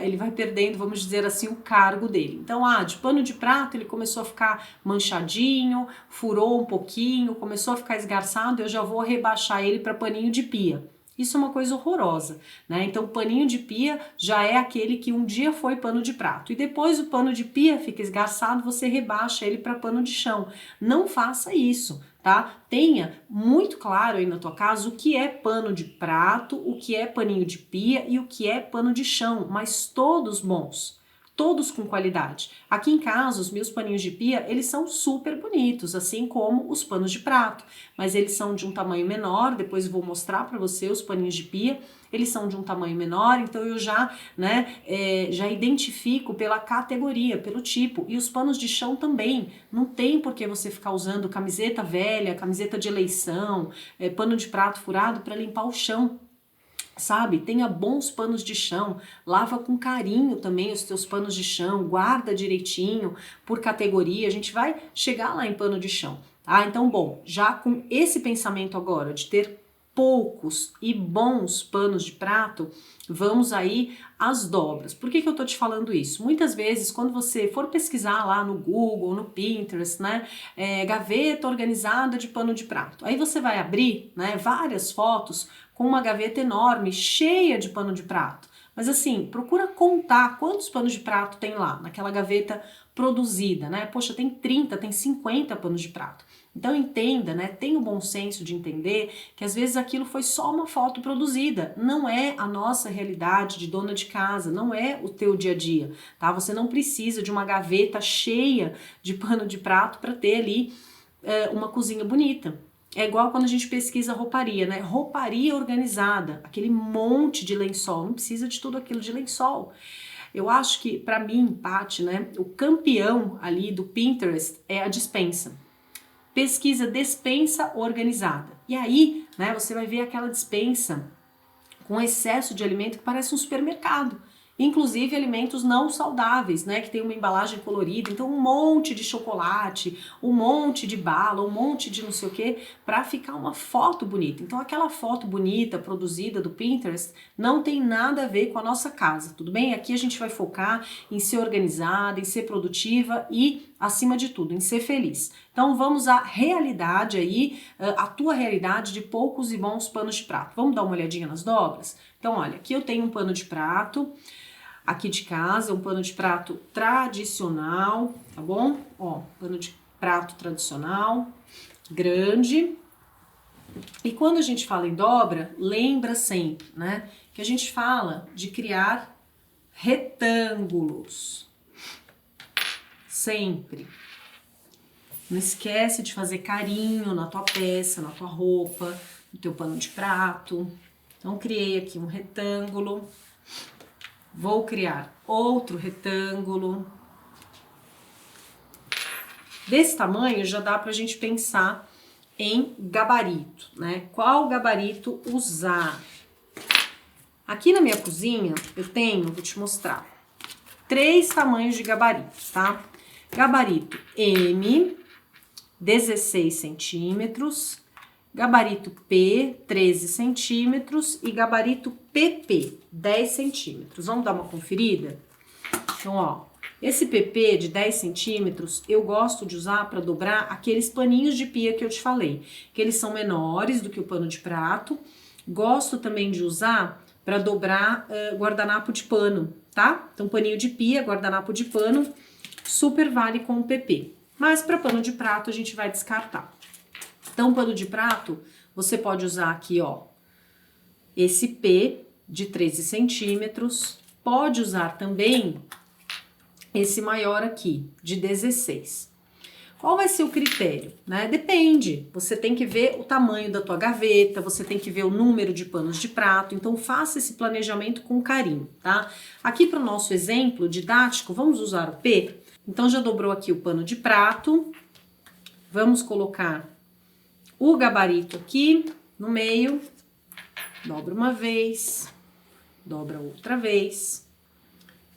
Ele vai perdendo, vamos dizer assim, o cargo dele. Então, de pano de prato ele começou a ficar manchadinho, furou um pouquinho, começou a ficar esgarçado, eu já vou rebaixar ele para paninho de pia. Isso é uma coisa horrorosa, né? Então, paninho de pia já é aquele que um dia foi pano de prato. E depois o pano de pia fica esgarçado, você rebaixa ele para pano de chão. Não faça isso, tá? Tenha muito claro aí na tua casa o que é pano de prato, o que é paninho de pia e o que é pano de chão, mas todos bons. Todos com qualidade. Aqui em casa, os meus paninhos de pia, eles são super bonitos, assim como os panos de prato, mas eles são de um tamanho menor, depois eu vou mostrar para você os paninhos de pia, eles são de um tamanho menor, então eu já, né, já identifico pela categoria, pelo tipo, e os panos de chão também, não tem por que você ficar usando camiseta velha, camiseta de eleição, pano de prato furado para limpar o chão. Sabe, tenha bons panos de chão, lava com carinho também os teus panos de chão, guarda direitinho por categoria, a gente vai chegar lá em pano de chão, tá? Então, bom, já com esse pensamento agora de ter poucos e bons panos de prato, vamos aí às dobras. Por que eu tô te falando isso? Muitas vezes, quando você for pesquisar lá no Google, no Pinterest, né, gaveta organizada de pano de prato, aí você vai abrir, né, várias fotos com uma gaveta enorme, cheia de pano de prato. Mas assim, procura contar quantos panos de prato tem lá, naquela gaveta produzida, né? Poxa, tem 30, tem 50 panos de prato. Então entenda, né? Tenha o bom senso de entender que às vezes aquilo foi só uma foto produzida, não é a nossa realidade de dona de casa, não é o teu dia a dia, tá? Você não precisa de uma gaveta cheia de pano de prato para ter ali uma cozinha bonita. É igual quando a gente pesquisa rouparia, né? Rouparia organizada, aquele monte de lençol, não precisa de tudo aquilo de lençol. Eu acho que, para mim, Paty, né, o campeão ali do Pinterest é a despensa. Pesquisa despensa organizada. E aí, né, você vai ver aquela despensa com excesso de alimento que parece um supermercado. Inclusive alimentos não saudáveis, né, que tem uma embalagem colorida, então um monte de chocolate, um monte de bala, um monte de não sei o que, para ficar uma foto bonita. Então aquela foto bonita produzida do Pinterest não tem nada a ver com a nossa casa, tudo bem? Aqui a gente vai focar em ser organizada, em ser produtiva e, acima de tudo, em ser feliz. Então vamos à realidade aí, a tua realidade de poucos e bons panos de prato. Vamos dar uma olhadinha nas dobras? Então olha, aqui eu tenho um pano de prato, aqui de casa, um pano de prato tradicional, tá bom? Ó, pano de prato tradicional, grande. E quando a gente fala em dobra, lembra sempre, né, que a gente fala de criar retângulos. Sempre. Não esquece de fazer carinho na tua peça, na tua roupa, no teu pano de prato. Então, criei aqui um retângulo. Vou criar outro retângulo. Desse tamanho já dá pra gente pensar em gabarito, né? Qual gabarito usar? Aqui na minha cozinha eu tenho, vou te mostrar, 3 tamanhos de gabarito, tá? Gabarito M, 16 centímetros, gabarito P, 13 centímetros e gabarito PP, 10 centímetros. Vamos dar uma conferida? Então, ó, esse PP de 10 centímetros eu gosto de usar para dobrar aqueles paninhos de pia que eu te falei, que eles são menores do que o pano de prato. Gosto também de usar para dobrar guardanapo de pano, tá? Então, paninho de pia, guardanapo de pano, super vale com o PP. Mas para pano de prato a gente vai descartar. Então, pano de prato, você pode usar aqui, ó, esse P de 13 centímetros. Pode usar também esse maior aqui, de 16. Qual vai ser o critério, né? Depende. Você tem que ver o tamanho da tua gaveta, você tem que ver o número de panos de prato. Então, faça esse planejamento com carinho, tá? Aqui para o nosso exemplo didático, vamos usar o P. Então, já dobrou aqui o pano de prato. Vamos colocar o gabarito aqui no meio. Dobra uma vez, dobra outra vez.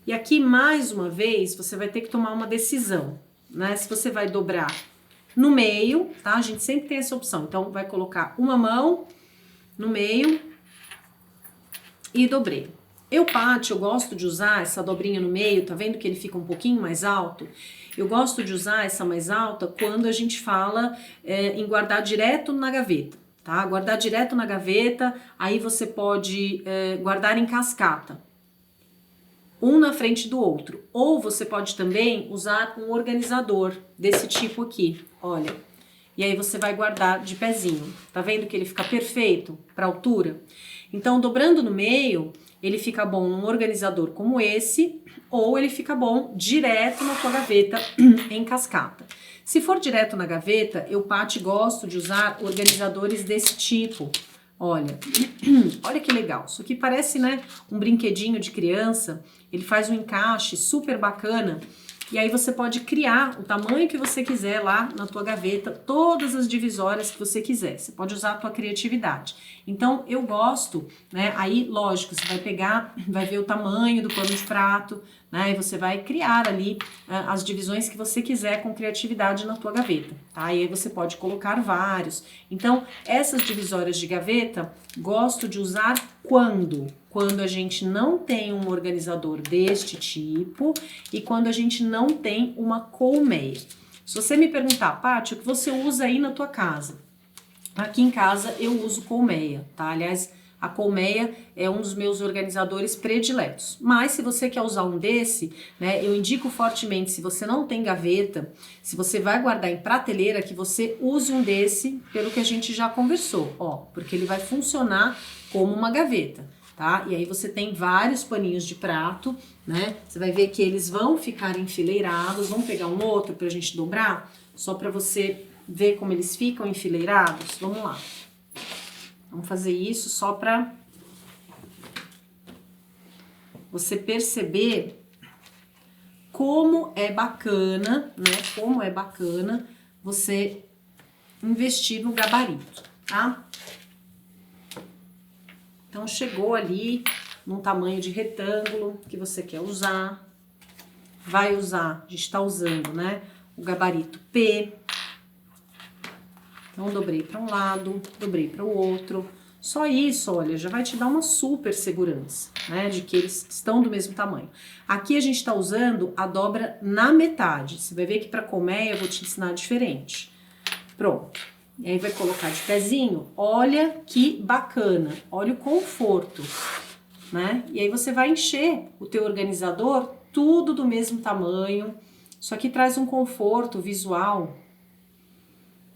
E aqui, mais uma vez, você vai ter que tomar uma decisão, né? Se você vai dobrar no meio, tá? A gente sempre tem essa opção. Então, vai colocar uma mão no meio e dobrei. Paty, eu gosto de usar essa dobrinha no meio, tá vendo que ele fica um pouquinho mais alto? Eu gosto de usar essa mais alta quando a gente fala em guardar direto na gaveta, tá? Guardar direto na gaveta, aí você pode guardar em cascata, um na frente do outro. Ou você pode também usar um organizador desse tipo aqui, olha. E aí você vai guardar de pezinho. Tá vendo que ele fica perfeito para altura? Então, dobrando no meio, ele fica bom num organizador como esse, ou ele fica bom direto na tua gaveta em cascata. Se for direto na gaveta, eu, Paty, gosto de usar organizadores desse tipo. Olha, olha que legal. Isso aqui parece, né, um brinquedinho de criança. Ele faz um encaixe super bacana. E aí você pode criar o tamanho que você quiser lá na tua gaveta, todas as divisórias que você quiser. Você pode usar a tua criatividade. Então, eu gosto, né? Aí, lógico, você vai pegar, vai ver o tamanho do pano de prato, né? E você vai criar ali as divisões que você quiser com criatividade na tua gaveta, tá? E aí você pode colocar vários. Então, essas divisórias de gaveta, gosto de usar quando? Quando a gente não tem um organizador deste tipo e quando a gente não tem uma colmeia. Se você me perguntar, Paty, o que você usa aí na tua casa? Aqui em casa eu uso colmeia, tá? Aliás, A colmeia é um dos meus organizadores prediletos. Mas se você quer usar um desse, né, eu indico fortemente, se você não tem gaveta, se você vai guardar em prateleira, que você use um desse, pelo que a gente já conversou, ó, porque ele vai funcionar como uma gaveta, tá? E aí você tem vários paninhos de prato, né? Você vai ver que eles vão ficar enfileirados. Vamos pegar um outro pra gente dobrar, só pra você ver como eles ficam enfileirados? Vamos lá. Vamos fazer isso só para você perceber como é bacana, né? Como é bacana você investir no gabarito, tá? Então, chegou ali num tamanho de retângulo que você quer usar. Vai usar, a gente tá usando, né? O gabarito P. Então, dobrei para um lado, dobrei para o outro. Só isso, olha, já vai te dar uma super segurança, né, de que eles estão do mesmo tamanho. Aqui a gente está usando a dobra na metade. Você vai ver que para colmeia eu vou te ensinar diferente. Pronto. E aí vai colocar de pezinho. Olha que bacana. Olha o conforto, né? E aí você vai encher o teu organizador tudo do mesmo tamanho. Isso aqui traz um conforto visual.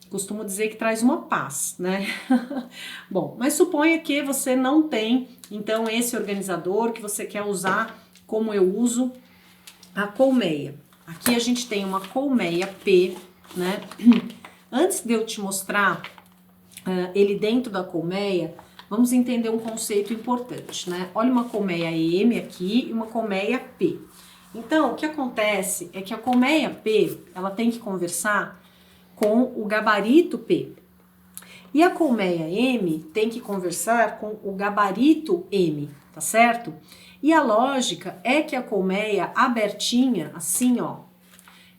Costumo dizer que traz uma paz, né? Bom, mas suponha que você não tem, então, esse organizador que você quer usar como eu uso a colmeia. Aqui a gente tem uma colmeia P, né? Antes de eu te mostrar ele dentro da colmeia, vamos entender um conceito importante, né? Olha uma colmeia M aqui e uma colmeia P. Então, o que acontece é que a colmeia P, ela tem que conversar com o gabarito P. E a colmeia M tem que conversar com o gabarito M, tá certo? E a lógica é que a colmeia abertinha, assim, ó,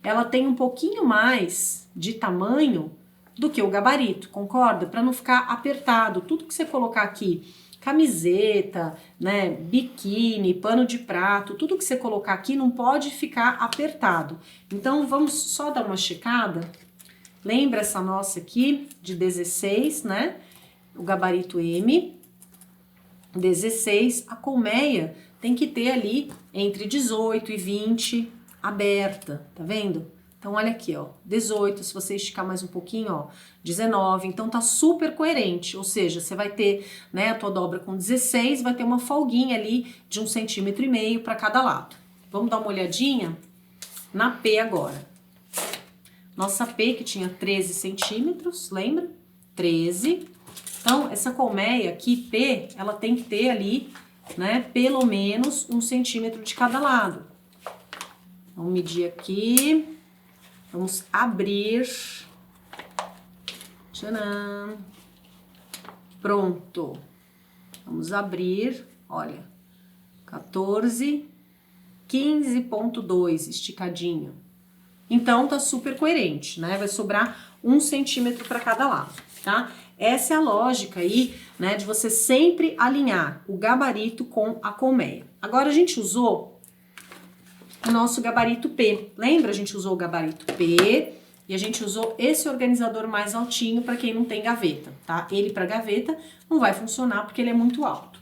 ela tem um pouquinho mais de tamanho do que o gabarito, concorda? Para não ficar apertado. Tudo que você colocar aqui, camiseta, né, biquíni, pano de prato, tudo que você colocar aqui não pode ficar apertado. Então, vamos só dar uma checada. Lembra essa nossa aqui de 16, né? O gabarito M, 16. A colmeia tem que ter ali entre 18 e 20 aberta, tá vendo? Então, olha aqui, ó, 18, se você esticar mais um pouquinho, ó, 19. Então, tá super coerente, ou seja, você vai ter, né, a tua dobra com 16, vai ter uma folguinha ali de 1,5 cm para cada lado. Vamos dar uma olhadinha na P agora. Nossa P que tinha 13 centímetros, lembra? 13. Então, essa colmeia aqui, P, ela tem que ter ali, né, pelo menos 1 centímetro de cada lado. Vamos medir aqui. Vamos abrir. Tcharam. Pronto. Vamos abrir, olha, 14, 15,2 esticadinho. Então, tá super coerente, né? Vai sobrar 1 centímetro para cada lado, tá? Essa é a lógica aí, né, de você sempre alinhar o gabarito com a colmeia. Agora, a gente usou o nosso gabarito P. Lembra? A gente usou o gabarito P e a gente usou esse organizador mais altinho para quem não tem gaveta, tá? Ele para gaveta não vai funcionar porque ele é muito alto.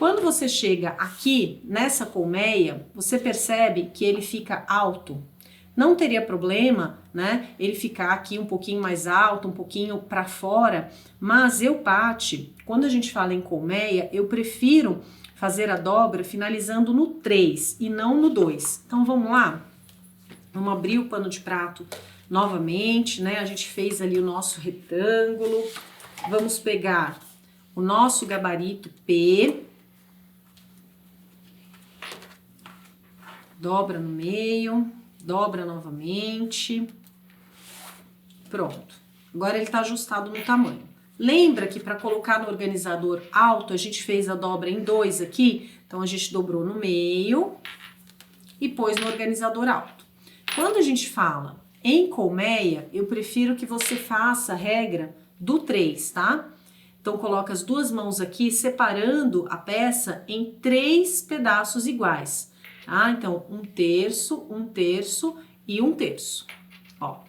Quando você chega aqui nessa colmeia, você percebe que ele fica alto. Não teria problema, né, ele ficar aqui um pouquinho mais alto, um pouquinho para fora, mas eu, Pati, quando a gente fala em colmeia, eu prefiro fazer a dobra finalizando no 3 e não no 2. Então, vamos lá? Vamos abrir o pano de prato novamente, né, a gente fez ali o nosso retângulo. Vamos pegar o nosso gabarito P, dobra no meio, dobra novamente, pronto. Agora ele tá ajustado no tamanho. Lembra que para colocar no organizador alto, a gente fez a dobra em 2 aqui? Então, a gente dobrou no meio e pôs no organizador alto. Quando a gente fala em colmeia, eu prefiro que você faça a regra do 3, tá? Então, coloca as duas mãos aqui, separando a peça em 3 pedaços iguais. Ah, então, 1/3, 1/3 e 1/3, ó.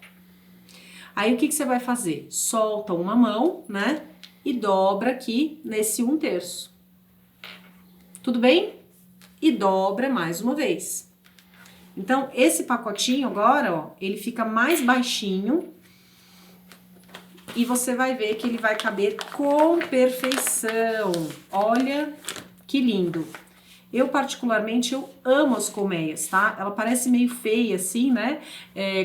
Aí, o que você vai fazer? Solta uma mão, né? e dobra aqui nesse 1/3. Tudo bem? E dobra mais uma vez. Então, esse pacotinho agora, ó, ele fica mais baixinho e você vai ver que ele vai caber com perfeição. Olha que lindo! Eu, particularmente, eu amo as colmeias, tá? Ela parece meio feia, assim, né?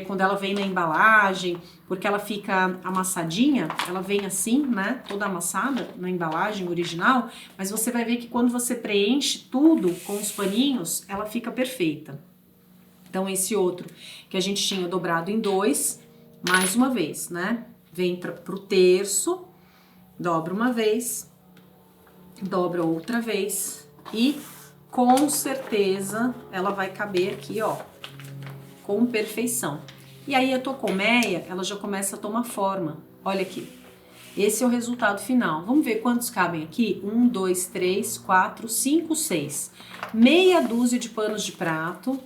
Quando ela vem na embalagem, porque ela fica amassadinha, ela vem assim, né? Toda amassada na embalagem original, mas você vai ver que quando você preenche tudo com os paninhos, ela fica perfeita. Então, esse outro que a gente tinha dobrado em 2, mais uma vez, né? Vem pro terço, dobra uma vez, dobra outra vez e com certeza ela vai caber aqui, ó, com perfeição. E aí a tua colmeia, ela já começa a tomar forma. Olha aqui. Esse é o resultado final. Vamos ver quantos cabem aqui? 1, 2, 3, 4, 5, 6. Meia dúzia de panos de prato.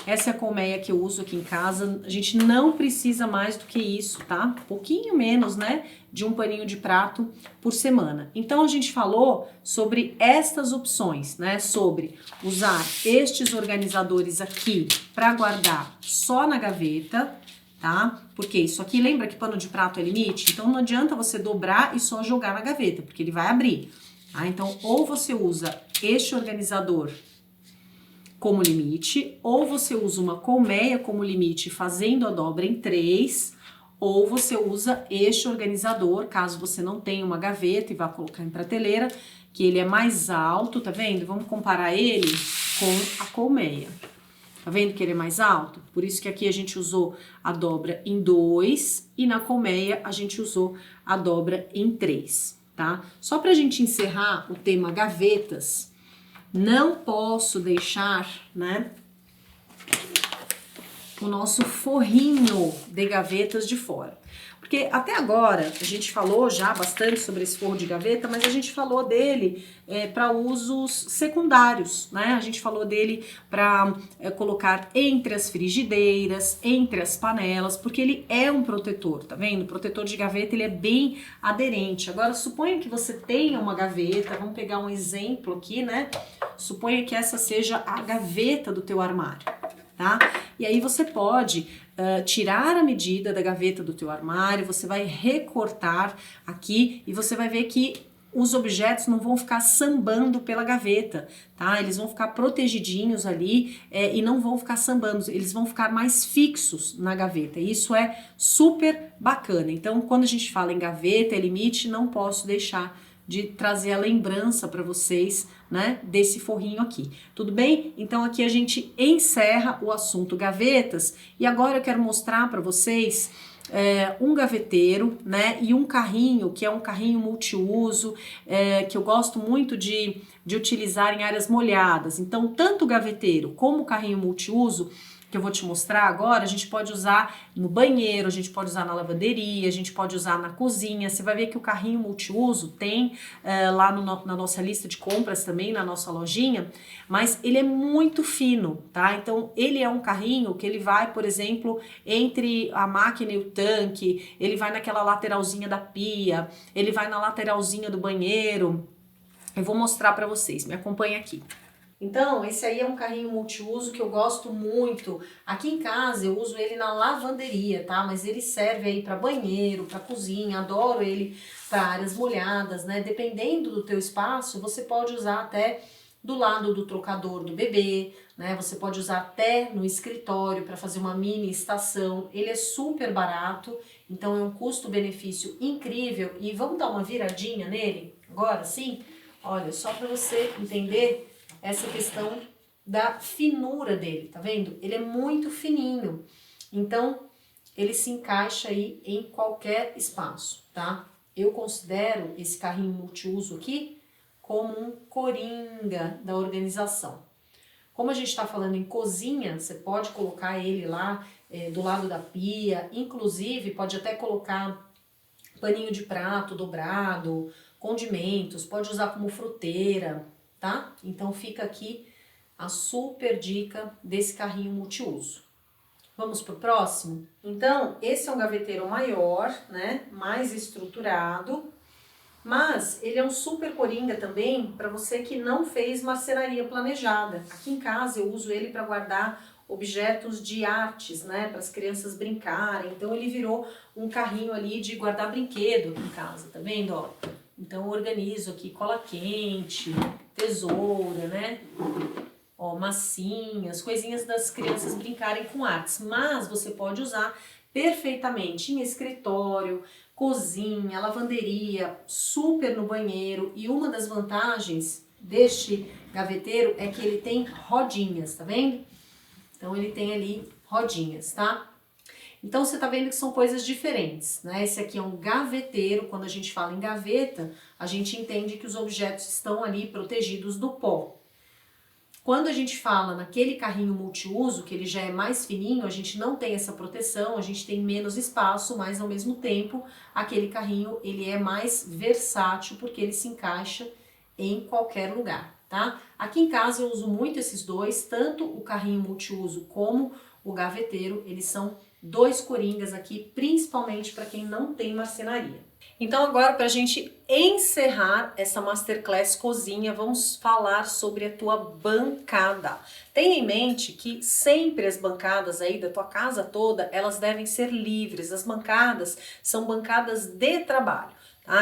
Essa é a colmeia que eu uso aqui em casa. A gente não precisa mais do que isso, tá? Pouquinho menos, né? De um paninho de prato por semana. Então, a gente falou sobre estas opções, né? Sobre usar estes organizadores aqui para guardar só na gaveta, tá? Porque isso aqui, lembra que pano de prato é limite? Então, não adianta você dobrar e só jogar na gaveta, porque ele vai abrir, tá? Então, ou você usa este organizador como limite, ou você usa uma colmeia como limite fazendo a dobra em 3, ou você usa este organizador, caso você não tenha uma gaveta e vá colocar em prateleira, que ele é mais alto, tá vendo? Vamos comparar ele com a colmeia. Tá vendo que ele é mais alto? Por isso que aqui a gente usou a dobra em 2 e na colmeia a gente usou a dobra em 3, tá? Só pra gente encerrar o tema gavetas, não posso deixar, né, o nosso forrinho de gavetas de fora. Porque até agora a gente falou já bastante sobre esse forro de gaveta, mas a gente falou dele para usos secundários, né? A gente falou dele para colocar entre as frigideiras, entre as panelas, porque ele é um protetor, tá vendo? O protetor de gaveta ele é bem aderente. Agora suponha que você tenha uma gaveta, vamos pegar um exemplo aqui, né? Suponha que essa seja a gaveta do teu armário, tá? E aí você pode tirar a medida da gaveta do teu armário, você vai recortar aqui e você vai ver que os objetos não vão ficar sambando pela gaveta, tá? Eles vão ficar protegidinhos ali e não vão ficar sambando, eles vão ficar mais fixos na gaveta. E isso é super bacana. Então, quando a gente fala em gaveta, limite, não posso deixar de trazer a lembrança para vocês, né, desse forrinho aqui. Tudo bem? Então aqui a gente encerra o assunto gavetas e agora eu quero mostrar para vocês um gaveteiro, né, e um carrinho, que é um carrinho multiuso, que eu gosto muito de utilizar em áreas molhadas. Então, tanto o gaveteiro como o carrinho multiuso, que eu vou te mostrar agora, a gente pode usar no banheiro, a gente pode usar na lavanderia, a gente pode usar na cozinha. Você vai ver que o carrinho multiuso tem lá na nossa lista de compras também, na nossa lojinha, mas ele é muito fino, tá? Então, ele é um carrinho que ele vai, por exemplo, entre a máquina e o tanque, ele vai naquela lateralzinha da pia, ele vai na lateralzinha do banheiro. Eu vou mostrar para vocês, me acompanha aqui. Então, esse aí é um carrinho multiuso que eu gosto muito. Aqui em casa eu uso ele na lavanderia, tá? Mas ele serve aí para banheiro, para cozinha, adoro ele para áreas molhadas, né? Dependendo do teu espaço, você pode usar até do lado do trocador do bebê, né? Você pode usar até no escritório para fazer uma mini estação. Ele é super barato, então é um custo-benefício incrível. E vamos dar uma viradinha nele agora, sim? Olha, só para você entender essa questão da finura dele, tá vendo? Ele é muito fininho, então ele se encaixa aí em qualquer espaço, tá? Eu considero esse carrinho multiuso aqui como um coringa da organização. Como a gente está falando em cozinha, você pode colocar ele lá do lado da pia, inclusive pode até colocar paninho de prato dobrado, condimentos, pode usar como fruteira, tá? Então fica aqui a super dica desse carrinho multiuso. Vamos pro próximo? Então, esse é um gaveteiro maior, né? Mais estruturado. Mas ele é um super coringa também para você que não fez marcenaria planejada. Aqui em casa eu uso ele para guardar objetos de artes, né, para as crianças brincarem. Então ele virou um carrinho ali de guardar brinquedo aqui em casa, tá vendo, ó? Então eu organizo aqui cola quente, tesoura, né? Ó, massinhas, coisinhas das crianças brincarem com artes. Mas você pode usar perfeitamente em escritório, cozinha, lavanderia, super no banheiro. E uma das vantagens deste gaveteiro é que ele tem rodinhas, tá vendo? Então ele tem ali rodinhas, tá? Então você tá vendo que são coisas diferentes, né? Esse aqui é um gaveteiro. Quando a gente fala em gaveta, a gente entende que os objetos estão ali protegidos do pó. Quando a gente fala naquele carrinho multiuso, que ele já é mais fininho, a gente não tem essa proteção, a gente tem menos espaço, mas ao mesmo tempo, aquele carrinho ele é mais versátil porque ele se encaixa em qualquer lugar, tá? Aqui em casa eu uso muito esses dois, tanto o carrinho multiuso como o gaveteiro, eles são dois coringas aqui, principalmente para quem não tem marcenaria. Então agora, para a gente encerrar essa Masterclass Cozinha, vamos falar sobre a tua bancada. Tenha em mente que sempre as bancadas aí da tua casa toda, elas devem ser livres. As bancadas são bancadas de trabalho.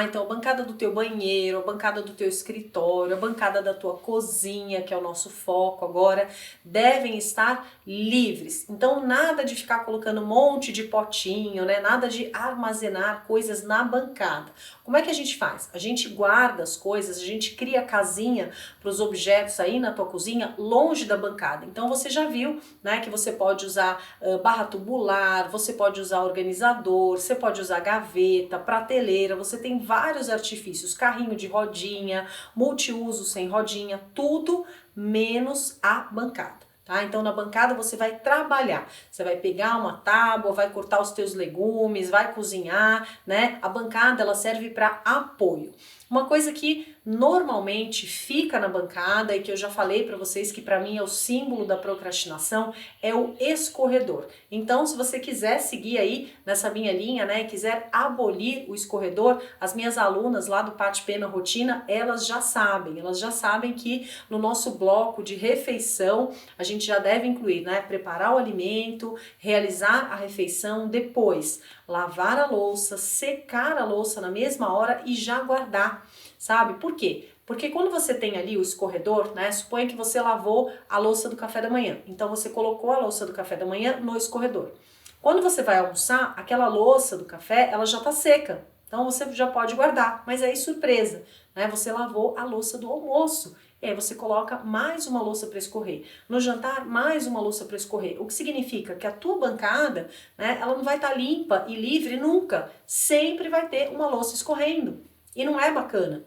Então a bancada do teu banheiro, a bancada do teu escritório, a bancada da tua cozinha, que é o nosso foco agora, devem estar livres. Então nada de ficar colocando um monte de potinho, né? Nada de armazenar coisas na bancada. Como é que a gente faz? A gente guarda as coisas, a gente cria casinha para os objetos aí na tua cozinha longe da bancada. Então você já viu, né, que você pode usar barra tubular, você pode usar organizador, você pode usar gaveta, prateleira, você tem vários artifícios, carrinho de rodinha, multiuso sem rodinha, tudo menos a bancada. Tá? Então na bancada você vai trabalhar, você vai pegar uma tábua, vai cortar os teus legumes, vai cozinhar, né? A bancada ela serve para apoio. Uma coisa que normalmente fica na bancada e que eu já falei para vocês que para mim é o símbolo da procrastinação é o escorredor. Então se você quiser seguir aí nessa minha linha, né, e quiser abolir o escorredor, as minhas alunas lá do Pati Pena Rotina, elas já sabem que no nosso bloco de refeição a gente já deve incluir, né, preparar o alimento, realizar a refeição, depois lavar a louça, secar a louça na mesma hora e já guardar, sabe? Por quê? Porque quando você tem ali o escorredor, né, suponha que você lavou a louça do café da manhã, então você colocou a louça do café da manhã no escorredor. Quando você vai almoçar, aquela louça do café, ela já tá seca, então você já pode guardar, mas aí surpresa, né, você lavou a louça do almoço. E aí você coloca mais uma louça para escorrer. No jantar, mais uma louça para escorrer. O que significa que a tua bancada, né, ela não vai estar limpa e livre nunca. Sempre vai ter uma louça escorrendo. E não é bacana.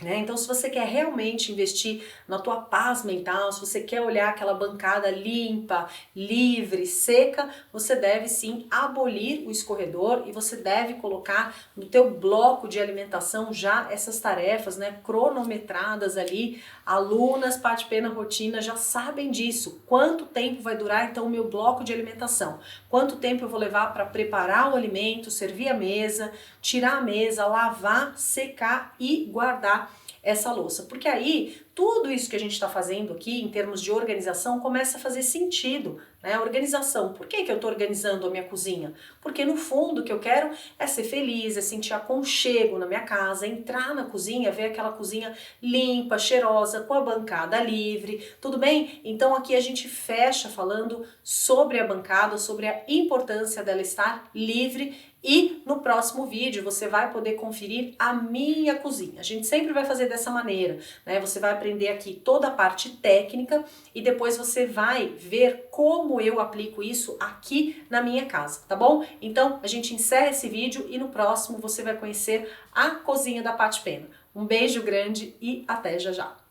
Então se você quer realmente investir na tua paz mental, se você quer olhar aquela bancada limpa, livre, seca, você deve sim abolir o escorredor e você deve colocar no teu bloco de alimentação já essas tarefas, né, cronometradas ali. Alunas Pati Pena Rotina já sabem disso. Quanto tempo vai durar então o meu bloco de alimentação? Quanto tempo eu vou levar para preparar o alimento, servir a mesa, tirar a mesa, lavar, secar e guardar essa louça, porque aí tudo isso que a gente está fazendo aqui em termos de organização começa a fazer sentido, né? Organização, por que eu estou organizando a minha cozinha? Porque no fundo o que eu quero é ser feliz, é sentir aconchego na minha casa, entrar na cozinha, ver aquela cozinha limpa, cheirosa, com a bancada livre, tudo bem? Então aqui a gente fecha falando sobre a bancada, sobre a importância dela estar livre. E no próximo vídeo você vai poder conferir a minha cozinha. A gente sempre vai fazer dessa maneira, né? Você vai aprender aqui toda a parte técnica e depois você vai ver como eu aplico isso aqui na minha casa, tá bom? Então a gente encerra esse vídeo e no próximo você vai conhecer a cozinha da Pati Pena. Um beijo grande e até já já!